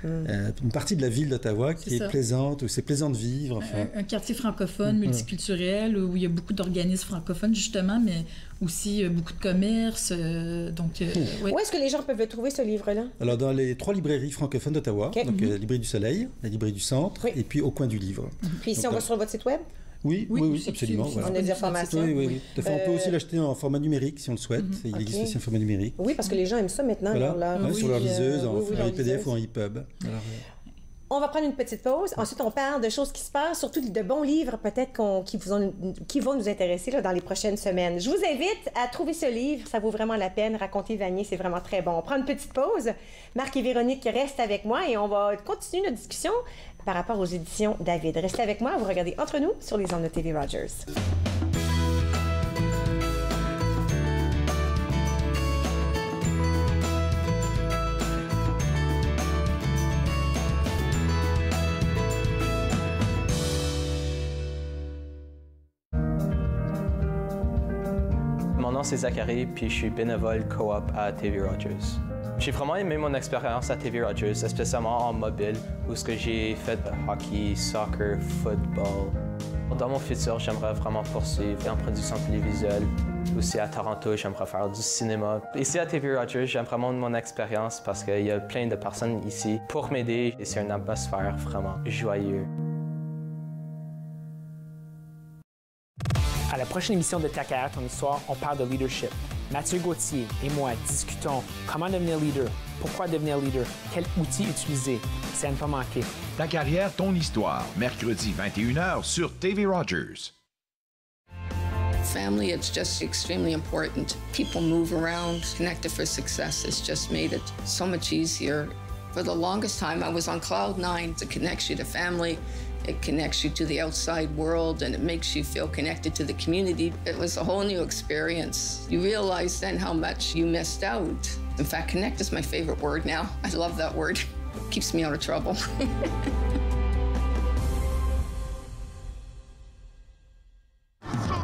une partie de la ville d'Ottawa qui est plaisante, où c'est plaisant de vivre. Un quartier francophone, multiculturel, où il y a beaucoup d'organismes francophones, justement, mais aussi beaucoup de commerce. Où est-ce que les gens peuvent trouver ce livre-là? Alors, dans les 3 librairies francophones d'Ottawa, donc la librairie du Soleil, la librairie du Centre, et puis au coin du livre. Puis ici, on va sur votre site web? Oui, absolument. Voilà. On a des informations. Oui. On peut aussi l'acheter en format numérique si on le souhaite. Il existe aussi en format numérique. Oui, parce que les gens aiment ça maintenant. Sur leur liseuse, en PDF ou en EPUB. On va prendre une petite pause. Ensuite, on parle de choses qui se passent, surtout de bons livres peut-être qui vont nous intéresser dans les prochaines semaines. Je vous invite à trouver ce livre. Ça vaut vraiment la peine. Raconter Vanier, c'est vraiment très bon. On prend une petite pause. Marc et Véronique restent avec moi et on va continuer notre discussion par rapport aux éditions David. Restez avec moi. Vous regardez Entre nous sur les ondes de TV Rogers. Mon nom c'est Zachary, puis je suis bénévole coop à TV Rogers. J'ai vraiment aimé mon expérience à TV Rogers, spécialement en mobile, où j'ai fait hockey, soccer, football. Dans mon futur, j'aimerais vraiment poursuivre en production télévisuelle. Aussi à Toronto, j'aimerais faire du cinéma. Ici à TV Rogers, j'aime vraiment mon expérience parce qu'il y a plein de personnes ici pour m'aider et c'est une atmosphère vraiment joyeuse. À la prochaine émission de Ta carrière, ton histoire, on parle de leadership. Mathieu Gauthier et moi discutons comment devenir leader, pourquoi devenir leader, quel outil utiliser. C'est à ne pas manquer. Ta carrière, ton histoire, mercredi 21h sur TV Rogers. Family, it's just extremely important. People move around, connected for success. It's just made it so much easier. For the longest time, I was on cloud 9. It connects you to family. It connects you to the outside world, and it makes you feel connected to the community. It was a whole new experience. You realize then how much you missed out. In fact, connect is my favorite word now. I love that word. It keeps me out of trouble.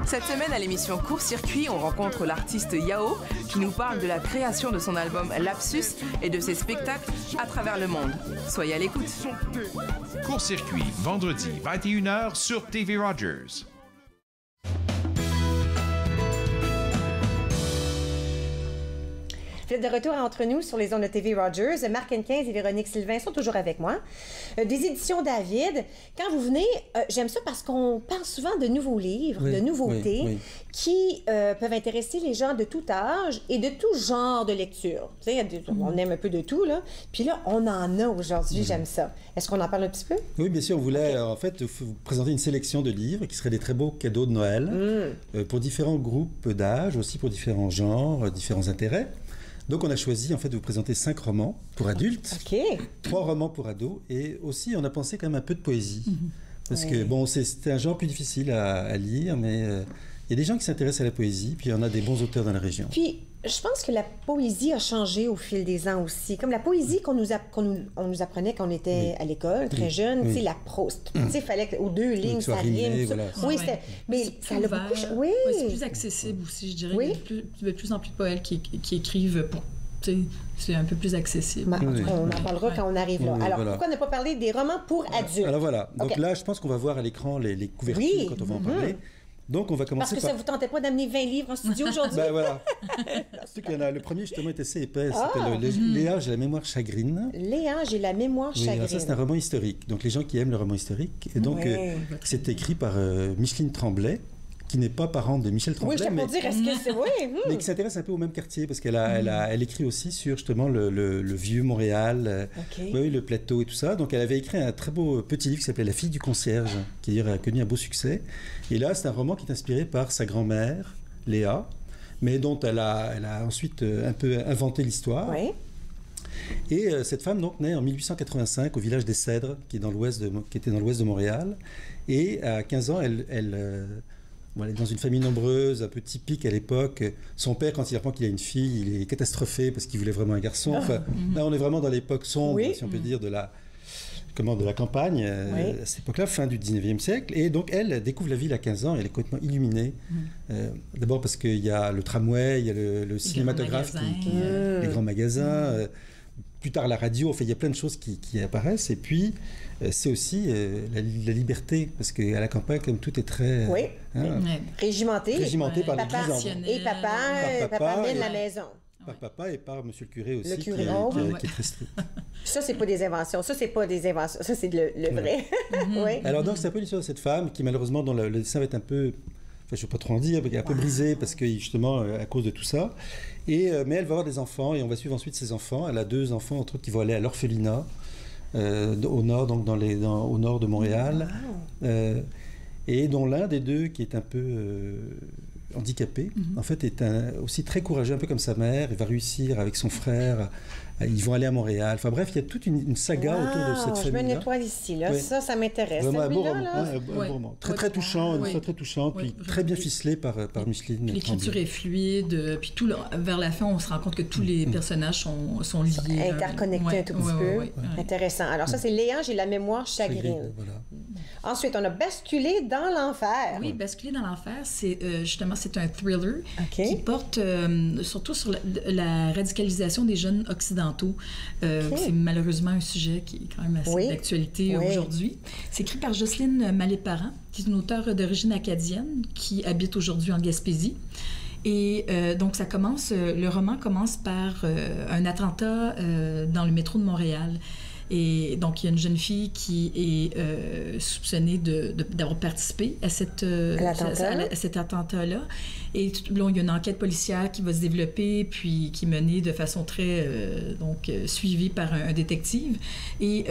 Cette semaine, à l'émission Court-Circuit, on rencontre l'artiste Yao qui nous parle de la création de son album Lapsus et de ses spectacles à travers le monde. Soyez à l'écoute. Court-Circuit, vendredi 21h sur TV Rogers. Vous êtes de retour entre nous sur les ondes de TV Rogers. Marc Henquin et Véronique Sylvain sont toujours avec moi. Des éditions David. Quand vous venez, j'aime ça parce qu'on parle souvent de nouveaux livres, de nouveautés qui peuvent intéresser les gens de tout âge et de tout genre de lecture. Tu sais, on aime un peu de tout, là. Puis là, on en a aujourd'hui, j'aime ça. Est-ce qu'on en parle un petit peu? Oui, bien sûr. On voulait, en fait, vous présenter une sélection de livres qui seraient des très beaux cadeaux de Noël pour différents groupes d'âge, aussi pour différents genres, différents intérêts. Donc, on a choisi, en fait, de vous présenter 5 romans pour adultes, 3 romans pour ados, et aussi, on a pensé quand même un peu de poésie. Parce que, bon, c'est un genre plus difficile à lire, mais il y a des gens qui s'intéressent à la poésie, puis il y en a des bons auteurs dans la région. Puis, je pense que la poésie a changé au fil des ans aussi. Comme la poésie qu'on nous apprenait quand on était à l'école, très jeune, tu sais, la prose. Tu sais, il fallait qu'aux 2 lignes, ça rime. Voilà. Oui, c'était... Mais ça l'a beaucoup... Oui. C'est plus accessible aussi, je dirais. Il y a de plus en plus de poètes qui écrivent pour... C'est un peu plus accessible. On en parlera quand on arrive là. Alors, pourquoi ne pas parler des romans pour adultes? Alors voilà. Donc là, je pense qu'on va voir à l'écran les couvertures quand on va en parler. Donc, on va commencer Parce que ça ne vous tentait pas d'amener 20 livres en studio aujourd'hui? Ben voilà. Le premier, justement, est assez épais. S'appelle Léa, j'ai la mémoire chagrine. Léa, j'ai la mémoire chagrine. Alors ça, c'est un roman historique. Donc, les gens qui aiment le roman historique. Et donc, c'est écrit par Micheline Tremblay, qui n'est pas parente de Michel Tremblay. Oui, je t'ai pour dire, est-ce que c'est... Oui. Mais qui s'intéresse un peu au même quartier, parce qu'elle écrit aussi sur, justement, le vieux Montréal, le plateau et tout ça. Donc, elle avait écrit un très beau petit livre qui s'appelait La fille du concierge, qui a connu un beau succès. Et là, c'est un roman qui est inspiré par sa grand-mère, Léa, mais dont elle a ensuite un peu inventé l'histoire. Oui. Et cette femme, donc, naît en 1885 au village des Cèdres, qui était dans l'ouest de Montréal. Et à 15 ans, elle est dans une famille nombreuse, un peu typique à l'époque. Son père, quand il apprend qu'il a une fille, il est catastrophé parce qu'il voulait vraiment un garçon. Enfin, là, on est vraiment dans l'époque sombre, si on peut dire, de la campagne, à cette époque-là, fin du 19e siècle. Et donc, elle découvre la ville à 15 ans, elle est complètement illuminée. D'abord parce qu'il y a le tramway, il y a le cinématographe, les grands magasins, plus tard la radio, enfin, il y a plein de choses qui apparaissent. Et puis, c'est aussi la liberté, parce qu'à la campagne, comme tout est très... Régimenté par l'Église. Et papa mène la maison. Par papa et par monsieur le curé aussi, qui est très strict. Ça, c'est pas des inventions. Ça, c'est le vrai. Alors, donc, c'est un peu l'histoire de cette femme qui, malheureusement, dont le dessin va être un peu... Enfin, je ne vais pas trop en dire, mais un peu brisé, parce que, justement, à cause de tout ça. Mais elle va avoir des enfants, et on va suivre ensuite ses enfants. Elle a 2 enfants, entre autres, qui vont aller à l'orphelinat, au nord, donc au nord de Montréal. Et dont l'un des 2, qui est un peu... handicapé, en fait, est aussi très courageux, un peu comme sa mère. Il va réussir avec son frère. Ils vont aller à Montréal. Enfin bref, il y a toute une saga autour de cette famille. Je me nettoie ici, là. Ça m'intéresse. Vraiment un beau roman. Très, très touchant, une histoire très touchante, puis très bien ficelé par Micheline. L'écriture est fluide, puis vers la fin, on se rend compte que tous les personnages sont liés. Interconnectés un tout petit peu. Intéressant. Alors ça, c'est Léa, j'ai la mémoire chagrine. Ensuite, on a Basculé dans l'enfer. Oui, Basculé dans l'enfer, c'est justement, c'est un thriller qui porte surtout sur la radicalisation des jeunes occidentaux. C'est malheureusement un sujet qui est quand même assez d'actualité aujourd'hui. C'est écrit par Jocelyne Mallet-Parent, qui est une auteure d'origine acadienne qui habite aujourd'hui en Gaspésie. Et donc, le roman commence par un attentat dans le métro de Montréal. Et donc, il y a une jeune fille qui est soupçonnée d'avoir participé à cet attentat-là. Et là, il y a une enquête policière qui va se développer, puis qui est menée de façon très suivie par un détective. Et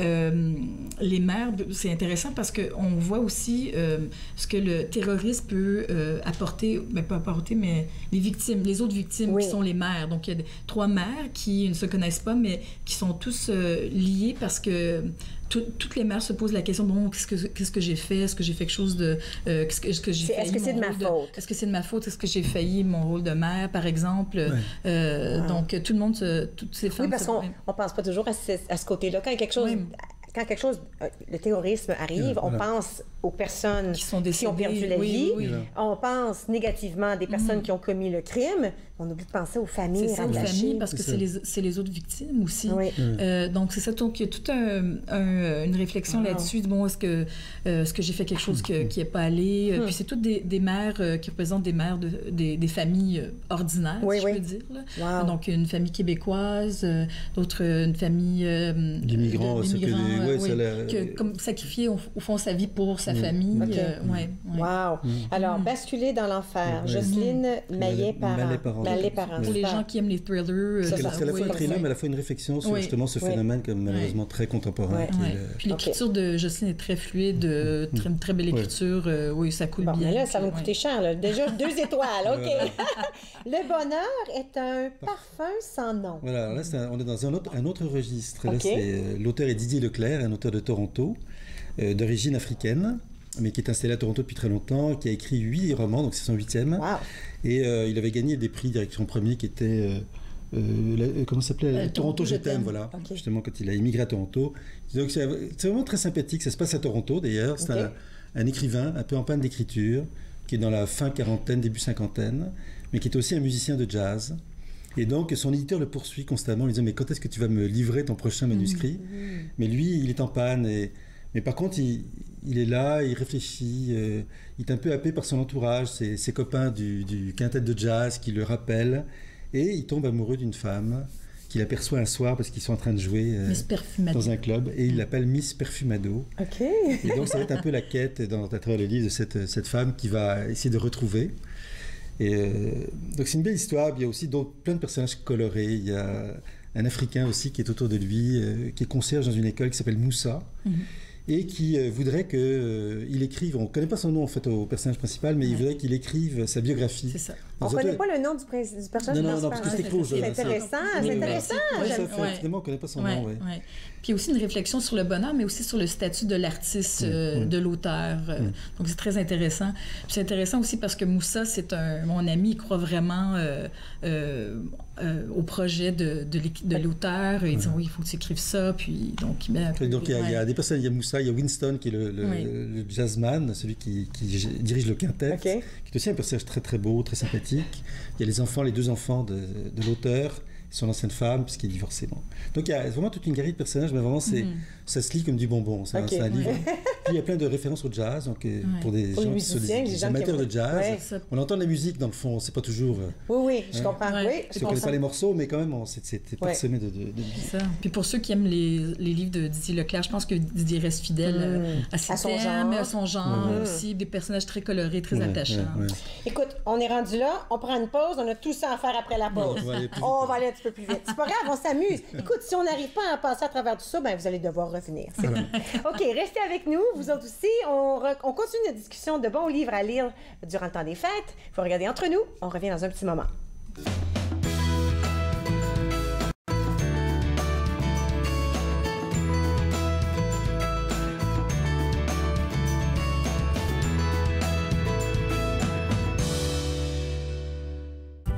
les mères, c'est intéressant parce qu'on voit aussi ce que le terrorisme peut apporter, pas apporter, mais les autres victimes qui sont les mères. Donc, il y a 3 mères qui ne se connaissent pas, mais qui sont tous liées parce que toutes les mères se posent la question, bon, qu'est-ce que j'ai fait? Est-ce que j'ai fait quelque chose de... Est-ce que c'est de ma faute? Est-ce que c'est de ma faute? Est-ce que j'ai failli mon rôle de mère, par exemple? Donc, tout le monde, toutes ces femmes... Oui, parce qu'on ne pense pas toujours à ce côté-là. Quand il y a quelque chose... quand quelque chose, le terrorisme arrive, on pense aux personnes qui ont perdu la vie. On pense négativement à des personnes qui ont commis le crime. On oublie de penser aux familles. C'est ça, aux familles, parce que c'est les autres victimes aussi. Donc, c'est ça. Donc, il y a toute une réflexion là-dessus. Bon, est-ce que j'ai fait quelque chose qui n'est pas allé? Puis c'est toutes des mères qui représentent des mères des familles ordinaires, si je peux dire. Là. Donc, une famille québécoise, d'autres, une famille... D'immigrants, qui a comme sacrifié, au fond, sa vie pour sa famille. Wow! Alors, Basculer dans l'enfer, Jocelyne Mallet-Parent. Pour les gens qui aiment les thrillers. C'est à la fois un thriller, mais à la fois une réflexion sur justement ce phénomène comme malheureusement très contemporain. Puis l'écriture de Jocelyne est très fluide, une très belle écriture. Oui, ça coule bien. Mais là, ça va me coûter cher. Là. Déjà 2 étoiles, OK. Le bonheur est un parfum sans nom. Voilà, là, on est dans un autre registre. Là, l'auteur est Didier Leclerc, un auteur de Toronto, d'origine africaine, mais qui est installé à Toronto depuis très longtemps, qui a écrit 8 romans, donc c'est son 8e. Wow. Et il avait gagné des prix direction premier qui était... comment ça s'appelait? Toronto, je t'aime, voilà. Justement, quand il a immigré à Toronto. Donc, c'est vraiment très sympathique. Ça se passe à Toronto, d'ailleurs. C'est un écrivain, un peu en panne d'écriture, qui est dans la fin quarantaine, début cinquantaine, mais qui est aussi un musicien de jazz. Et donc, son éditeur le poursuit constamment, en lui disant « Mais quand est-ce que tu vas me livrer ton prochain manuscrit ?» Mais lui, il est en panne. Mais par contre, il est là, il réfléchit, il est un peu happé par son entourage, ses copains du quintet de jazz qui le rappellent, et il tombe amoureux d'une femme qu'il aperçoit un soir parce qu'ils sont en train de jouer dans un club, et il l'appelle Miss Perfumado. Et donc ça va être un peu la quête à travers le livre de cette femme qui va essayer de retrouver. Donc c'est une belle histoire. Il y a aussi plein de personnages colorés. Il y a un Africain aussi qui est autour de lui, qui est concierge dans une école qui s'appelle Moussa. Et qui voudrait qu'il écrive, on ne connaît pas son nom en fait au personnage principal, mais il voudrait qu'il écrive sa biographie. C'est ça. On ne connaît pas le nom du personnage principal. Non, parce que c'est court. C'est intéressant, c'est intéressant. Finalement, on ne connaît pas son nom. Puis il y a aussi une réflexion sur le bonheur, mais aussi sur le statut de l'artiste, de l'auteur. Donc c'est très intéressant. Puis c'est intéressant aussi parce que Moussa, mon ami, il croit vraiment au projet de l'auteur. Il dit oui, il faut que tu écrives ça. Puis donc il y a des personnes, il y a Moussa, il y a Winston qui est le jazzman, celui qui dirige le quintet, qui est aussi un personnage très très beau, très sympathique. Il y a les 2 enfants de l'auteur, son ancienne femme, puisqu'il est divorcé. Bon. Donc il y a vraiment toute une galerie de personnages, mais vraiment ça se lit comme du bonbon. C'est un livre. Puis il y a plein de références au jazz, donc pour des gens qui sont des amateurs de jazz. On entend la musique dans le fond, c'est pas toujours... Oui, je comprends. On ne connaît pas les morceaux, mais quand même, c'est parsemé de ça. Puis pour ceux qui aiment les livres de Didier Leclerc, je pense que Didier reste fidèle à son thèmes, à son genre aussi, des personnages très colorés, très attachants. Écoute, on est rendu là, on prend une pause, on a tout ça à faire après la pause. On va aller un petit peu plus vite. C'est pas grave, on s'amuse. Écoute, si on n'arrive pas à passer à travers tout ça, vous allez devoir revenir. OK, restez avec nous. Vous autres aussi. On continue notre discussion de bons livres à lire durant le temps des fêtes. Il faut regarder entre nous. On revient dans un petit moment.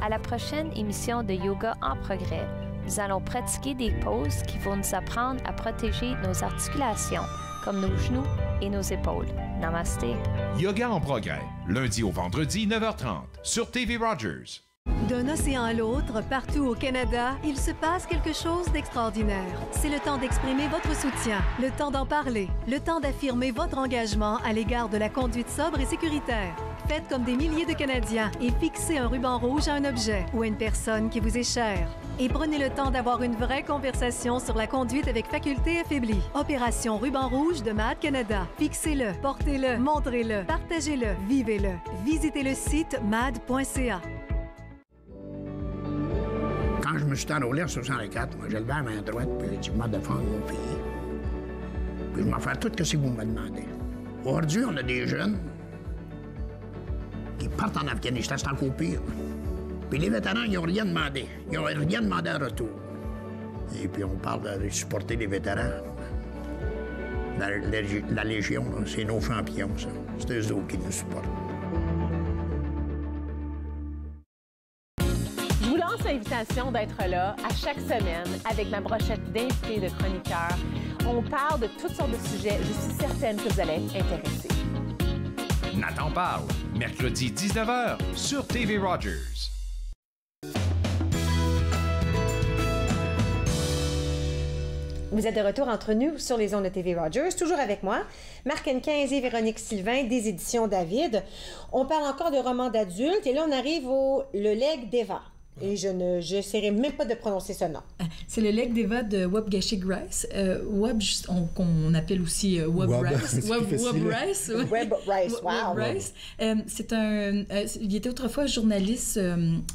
À la prochaine émission de Yoga en progrès, nous allons pratiquer des poses qui vont nous apprendre à protéger nos articulations, comme nos genoux et nos épaules. Namasté. Yoga en progrès, lundi au vendredi, 9h30, sur TV Rogers. D'un océan à l'autre, partout au Canada, il se passe quelque chose d'extraordinaire. C'est le temps d'exprimer votre soutien, le temps d'en parler, le temps d'affirmer votre engagement à l'égard de la conduite sobre et sécuritaire. Faites comme des milliers de Canadiens et fixez un ruban rouge à un objet ou à une personne qui vous est chère. Et prenez le temps d'avoir une vraie conversation sur la conduite avec faculté affaiblie. Opération Ruban Rouge de MAD Canada. Fixez-le, portez-le, montrez-le, partagez-le, vivez-le. Visitez le site mad.ca. Quand je me suis enrôlé en 64, moi, j'ai levé la main droite, puis j'ai dit, je vais défendre mon pays. Puis je vais faire tout ce que vous me demandez. Aujourd'hui, on a des jeunes qui partent en Afghanistan, c'est encore pire. Puis les vétérans, ils n'ont rien demandé. Ils n'ont rien demandé en retour. Et puis on parle de supporter les vétérans. La Légion, c'est nos champions, ça. C'est eux autres qui nous supportent. Je vous lance l'invitation d'être là à chaque semaine avec ma brochette d'invités de chroniqueurs On parle de toutes sortes de sujets. Je suis certaine que vous allez être intéressés. Nathan parle, mercredi 19h sur TV Rogers. Vous êtes de retour entre nous sur les ondes de TV Rogers, toujours avec moi, Marc Hennequin et Véronique Sylvain des éditions David. On parle encore de romans d'adultes et là on arrive au Le Legs d'Eva. Et je n'essaierai même pas de prononcer ce nom. C'est le Legs d'Eva de Wub Gashig Rice. Wub, qu'on appelle aussi Wub Rice. Wub Rice. Wub Rice, wow. Rice. Il était autrefois journaliste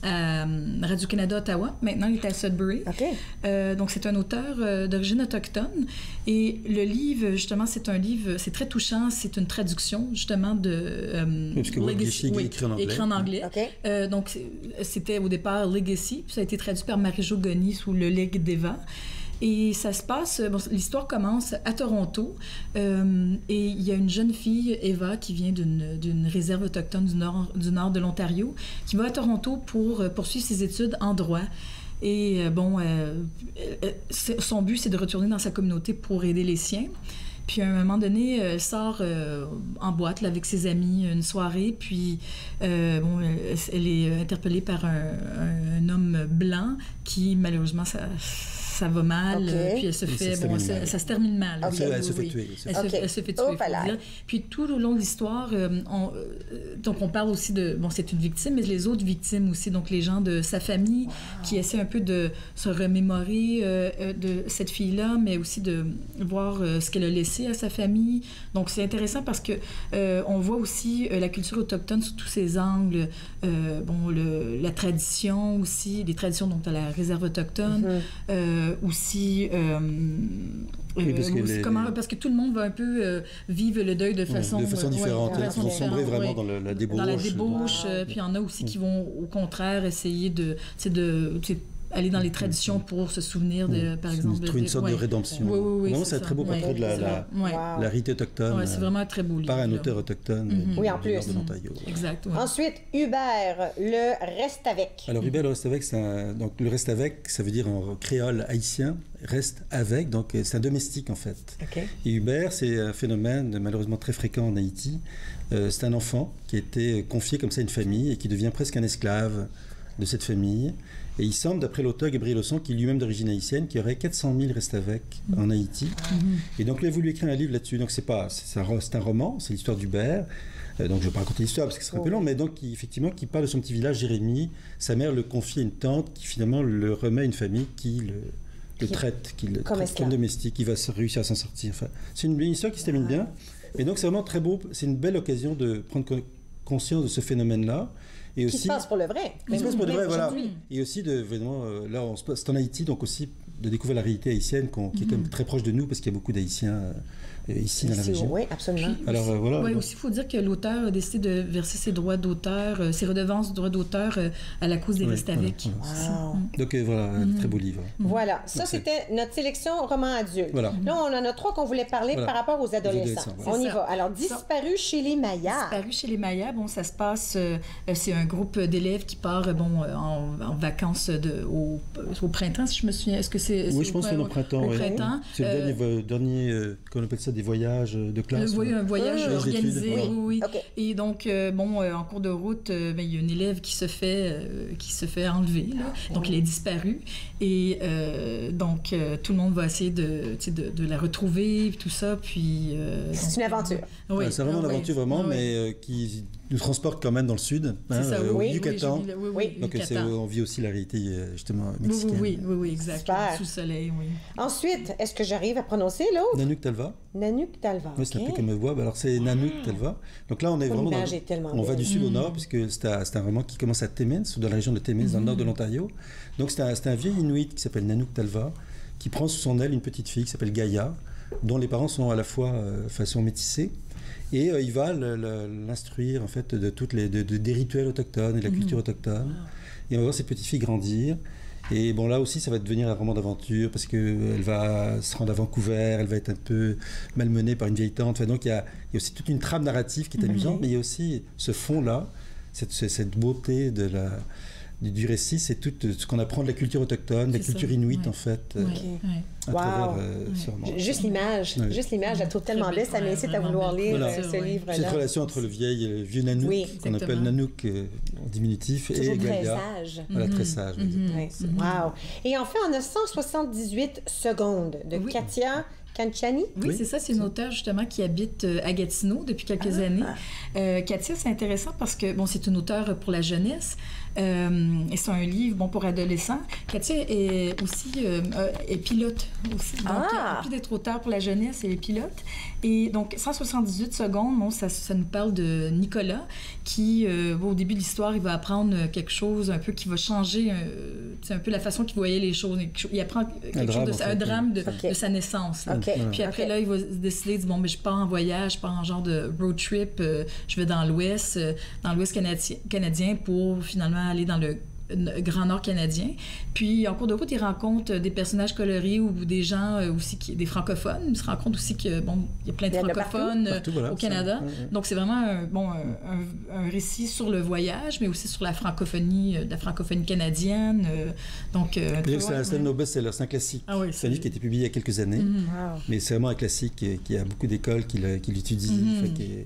à Radio-Canada Ottawa. Maintenant, il est à Sudbury. Okay. Donc, c'est un auteur d'origine autochtone. Et le livre, justement, c'est un livre, c'est très touchant. C'est une traduction, justement, de... parce que Wub Gashig est écrit en anglais. Okay. Donc, c'était au départ Legacy, puis ça a été traduit par Marie-Jo Goni sous Le Legs d'Eva. Et ça se passe, l'histoire commence à Toronto, et il y a une jeune fille, Eva, qui vient d'une réserve autochtone du nord de l'Ontario, qui va à Toronto pour poursuivre ses études en droit. Et son but, c'est de retourner dans sa communauté pour aider les siens. Puis à un moment donné, elle sort en boîte là, avec ses amis une soirée, puis elle est interpellée par un homme blanc qui, malheureusement, ça va mal, puis elle se fait... ça se termine mal. Elle se fait tuer. Elle se fait tuer, il faut dire. Puis tout au long de l'histoire, donc on parle aussi de... Bon, c'est une victime, mais les autres victimes aussi, donc les gens de sa famille qui essaient un peu de se remémorer de cette fille-là, mais aussi de voir ce qu'elle a laissé à sa famille. Donc c'est intéressant parce que on voit aussi la culture autochtone sous tous ses angles. La tradition aussi, les traditions donc à la réserve autochtone, aussi parce que tout le monde va un peu vivre le deuil de façon différente. Ils vont sombrer vraiment dans la débauche. Dans la débauche, puis il y en a aussi qui vont au contraire essayer de aller dans les traditions pour se souvenir de, par exemple... Trouver une sorte de rédemption. Oui, vraiment, c'est un très beau portrait de la rite autochtone. Oui, c'est vraiment un très beau livre. Par un auteur autochtone. Oui, en plus. De l'Ontario. Exact. Ensuite, Hubert, le Reste avec. Alors, Hubert, le Reste avec, donc le Reste avec, ça veut dire en créole haïtien, reste avec, donc c'est un domestique en fait. Okay. Et Hubert, c'est un phénomène malheureusement très fréquent en Haïti. C'est un enfant qui a été confié comme ça à une famille et qui devient presque un esclave de cette famille. Et il semble, d'après l'auteur Gabriel Osson, qui est lui-même d'origine haïtienne, qu'il y aurait 400 000 Restavek en Haïti. Et donc, il a voulu écrire un livre là-dessus. Donc, c'est un roman, c'est l'histoire d'Hubert. Donc, je ne vais pas raconter l'histoire parce que ce serait un peu long, mais donc, effectivement, qui parle de son petit village, Jérémie. Sa mère le confie à une tante qui, finalement, le remet à une famille qui le traite comme domestique. Il va réussir à s'en sortir. Enfin, c'est une histoire qui se termine bien. Et donc, c'est vraiment très beau. C'est une belle occasion de prendre conscience de ce phénomène-là. Et aussi, qui se passe pour le vrai. Qui se passe pour le vrai, voilà. Et aussi, là, c'est en Haïti, donc aussi de découvrir la réalité haïtienne qui est quand même très proche de nous, parce qu'il y a beaucoup d'Haïtiens ici dans la région. Oui, absolument. Puis, alors, voilà. Oui, aussi, il faut dire que l'auteur a décidé de verser ses droits d'auteur, ses redevances de droits d'auteur à la cause des Restavek. Voilà. Donc voilà, un très beau livre. Voilà, ça c'était notre sélection roman adulte. Voilà. Là, on en a 3 qu'on voulait parler par rapport aux adolescents. On y va. Alors, Disparu chez les Mayas. Disparu chez les Mayas, ça se passe, c'est un groupe d'élèves qui part en vacances au printemps, si je me souviens. Est-ce que c'est... Oui, je pense que c'est au printemps. C'est le dernier, qu'on appelle ça, des voyages de classe. Oui, un voyage organisé, oui. Okay. Et donc, en cours de route, il y a une élève qui se fait enlever. Là. Donc, elle est disparue. Et donc, tout le monde va essayer de la retrouver, tout ça. Puis, c'est une aventure. Oui. C'est vraiment une aventure, vraiment, mais qui nous transporte quand même dans le sud, au Yucatan. Donc, on vit aussi la réalité, justement, mexicaine. Oui, exact. Sous le soleil, oui. Ensuite, est-ce que j'arrive à prononcer l'autre? Nanook Talva. Nanook Talva. Oui, c'est un peu comme voix. Alors, c'est Nanook Talva. Donc là, on est vraiment on va du sud au nord, puisque c'est un roman qui commence à Timmins, dans la région de Timmins, dans le nord de l'Ontario. Donc, c'est un vieil Inuit qui s'appelle Nanook Talva, qui prend sous son aile une petite fille qui s'appelle Gaïa, dont les parents sont à la fois façon métissés. Et il va l'instruire en fait des rituels autochtones et de la culture autochtone. Et on va voir cette petite fille grandir. Et bon, là aussi, ça va devenir un roman d'aventure parce qu'elle va se rendre à Vancouver, elle va être un peu malmenée par une vieille tante. Enfin, donc, il y a aussi toute une trame narrative qui est amusante, mais il y a aussi ce fond-là, cette beauté de du récit, c'est tout ce qu'on apprend de la culture autochtone, de la culture inuite, en fait. À travers, Juste l'image, je la trouve tellement belle, ça m'incite à vouloir lire ce livre-là. Cette relation entre le vieux Nanook, qu'on appelle Nanook en diminutif, toujours et Galia. Très sage. Voilà, très sage. Wow. Et enfin, on a 178 secondes de Katia Kanchani. Oui, c'est ça. C'est une auteure, justement, qui habite à Gatineau depuis quelques années. Katia, c'est intéressant parce que, bon, c'est une auteure pour la jeunesse. Et c'est un livre, pour adolescents. Katia est aussi est pilote aussi. Donc, en plus d'être auteure pour la jeunesse, elle est pilote. Et donc, 178 secondes, ça nous parle de Nicolas qui, au début de l'histoire, il va apprendre quelque chose un peu qui va changer c'est un peu la façon qu'il voyait les choses. Il apprend un drame de sa naissance. Puis après, là, il va décider, il dit, mais je pars en voyage, je pars en genre de road trip, je vais dans l'Ouest canadien pour finalement aller dans le Grand Nord canadien. Puis, en cours de route, il rencontre des personnages colorés ou des gens aussi, des francophones. Il se rend compte aussi que, il y a plein de francophones au Canada. Donc, c'est vraiment un récit sur le voyage, mais aussi sur la francophonie canadienne. Donc, c'est un de nos best-sellers, c'est un classique. C'est un livre qui a été publié il y a quelques années, mais c'est vraiment un classique qui a beaucoup d'écoles qui l'étudient.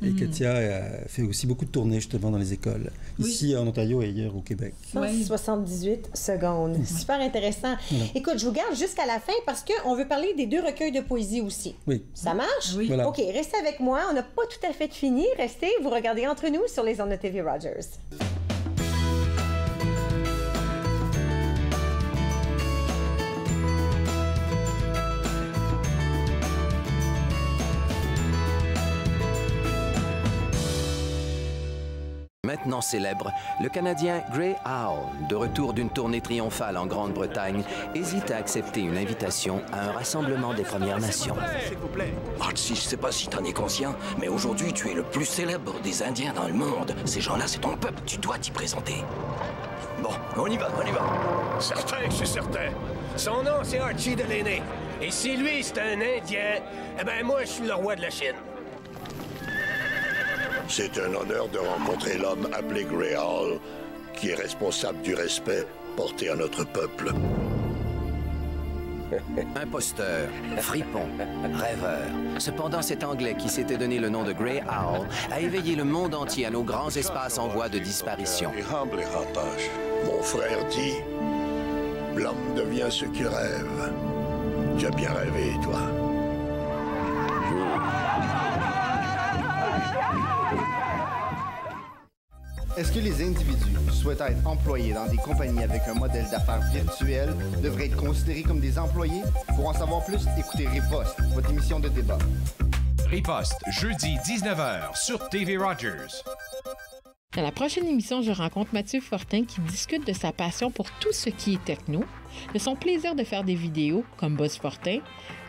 Et Katia a fait aussi beaucoup de tournées, justement, dans les écoles, ici en Ontario et ailleurs au Québec. 78 secondes. Super intéressant. Écoute, je vous garde jusqu'à la fin parce qu'on veut parler des 2 recueils de poésie aussi. Ça marche? Voilà. OK, restez avec moi. On n'a pas tout à fait fini. Restez, vous regardez Entre nous sur les ondes de TV Rogers. Maintenant célèbre, le Canadien Grey Owl, de retour d'une tournée triomphale en Grande-Bretagne, hésite à accepter une invitation à un rassemblement des Premières Nations. S'il vous plaît. Archie, je sais pas si t'en es conscient, mais aujourd'hui, tu es le plus célèbre des Indiens dans le monde. Ces gens-là, c'est ton peuple, tu dois t'y présenter. Bon, on y va. Certain que je suis certain. Son nom, c'est Archie Delaney. Et si lui, c'est un Indien, moi, je suis le roi de la Chine. C'est un honneur de rencontrer l'homme appelé Grey Owl, qui est responsable du respect porté à notre peuple. Imposteur, fripon, rêveur. Cependant, cet Anglais qui s'était donné le nom de Grey Owl a éveillé le monde entier à nos grands espaces en voie de disparition. Mon frère dit, l'homme devient ce qu'il rêve. Tu as bien rêvé, toi. Est-ce que les individus souhaitant être employés dans des compagnies avec un modèle d'affaires virtuel devraient être considérés comme des employés? Pour en savoir plus, écoutez Riposte, votre émission de débat. Riposte, jeudi 19h sur TV Rogers. Dans la prochaine émission, je rencontre Mathieu Fortin qui discute de sa passion pour tout ce qui est techno, de son plaisir de faire des vidéos comme Buzz Fortin,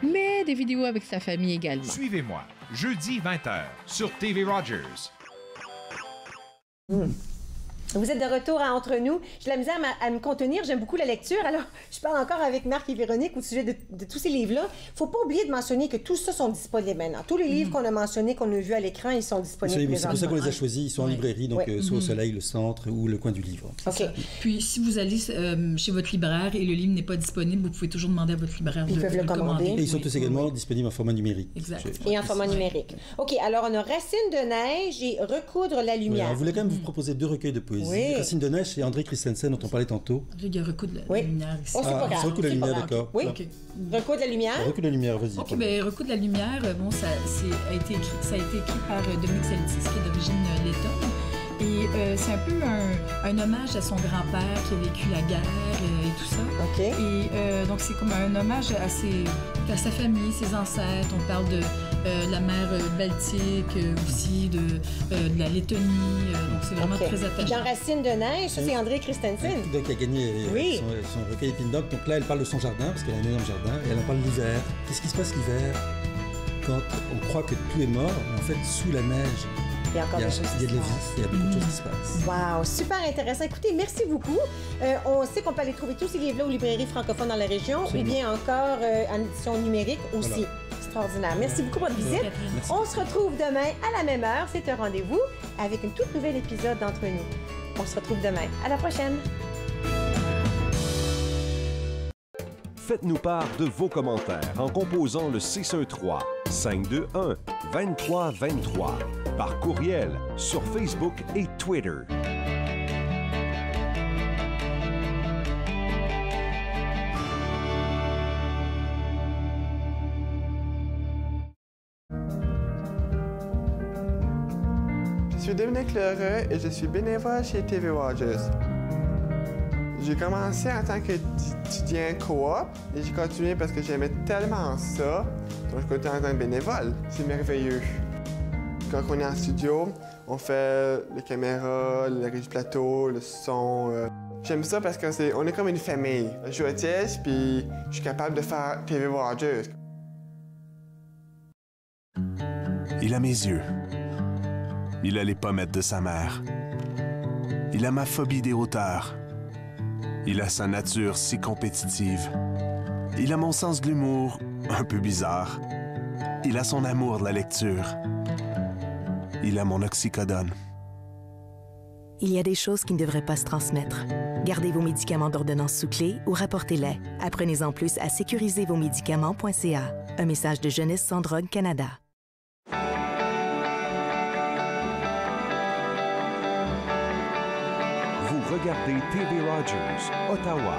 mais des vidéos avec sa famille également. Suivez-moi, jeudi 20h sur TV Rogers. Vous êtes de retour à Entre nous. J'ai la misère à me contenir. J'aime beaucoup la lecture. Alors, je parle encore avec Marc et Véronique au sujet de tous ces livres-là. Il ne faut pas oublier de mentionner que tout ça sont disponibles maintenant. Tous les livres qu'on a mentionnés, qu'on a vus à l'écran, ils sont disponibles. C'est pour ça qu'on les a choisis. Ils sont en librairie, donc soit au Soleil, le Centre ou le coin du livre. OK. Puis, si vous allez chez votre libraire et le livre n'est pas disponible, vous pouvez toujours demander à votre libraire de le commander. Et ils sont tous également disponibles en format numérique. Exact. Et en format numérique. OK. Alors, on a Racine de neige et Recoudre la lumière. On voulait quand même vous proposer 2 recueils de poésie. Racine de neige, c'est André Christensen dont on parlait tantôt. Il y a Recoudre la lumière ici. C'est pas grave. Recoudre la lumière, d'accord. Oui. Recoudre la lumière. Recoudre la lumière, vas-y. OK, bien, Recoudre la lumière, ça a été écrit par Dominique Salitis, qui est d'origine lettonne. Et c'est un peu un hommage à son grand-père qui a vécu la guerre et tout ça. OK. Et donc, c'est comme un hommage à sa famille, ses ancêtres. On parle de la mer Baltique, aussi de la Lettonie. Donc, c'est vraiment très attachant. Dans Racine de neige, ça, c'est André Christensen. Donc, qui a gagné son recueil Épine d'Or. Donc là, elle parle de son jardin, parce qu'elle a un énorme jardin, et elle en parle l'hiver. Qu'est-ce qui se passe l'hiver quand on croit que tout est mort, mais en fait, sous la neige, il y a encore des choses il y a de la vie, il y a beaucoup de choses qui se passent. Wow, super intéressant. Écoutez, merci beaucoup. On sait qu'on peut aller trouver tous ces livres-là aux librairies francophones dans la région, ou bien encore en édition numérique aussi. Voilà. Extraordinaire. Merci beaucoup pour votre visite. Merci. On se retrouve demain à la même heure. C'est un rendez-vous avec un tout nouvel épisode d'Entre nous. On se retrouve demain. À la prochaine. Faites-nous part de vos commentaires en composant le 613-521-2323 par courriel sur Facebook et Twitter. Je suis Dominique Lheureux et je suis bénévole chez TV Rogers. J'ai commencé en tant qu'étudiant coop et j'ai continué parce que j'aimais tellement ça, donc je continue en tant que bénévole. C'est merveilleux. Quand on est en studio, on fait les caméras, le régie plateau, le son. J'aime ça parce qu'on est comme une famille. Je joue à Tiège puis je suis capable de faire TV Rogers. Il a mes yeux. Il a les pommettes de sa mère. Il a ma phobie des hauteurs. Il a sa nature si compétitive. Il a mon sens de l'humour, un peu bizarre. Il a son amour de la lecture. Il a mon oxycodone. Il y a des choses qui ne devraient pas se transmettre. Gardez vos médicaments d'ordonnance sous clé ou rapportez-les. Apprenez-en plus à sécurisezvosmédicaments.ca. Un message de Jeunesse sans drogue Canada. Regardez TV Rogers, Ottawa.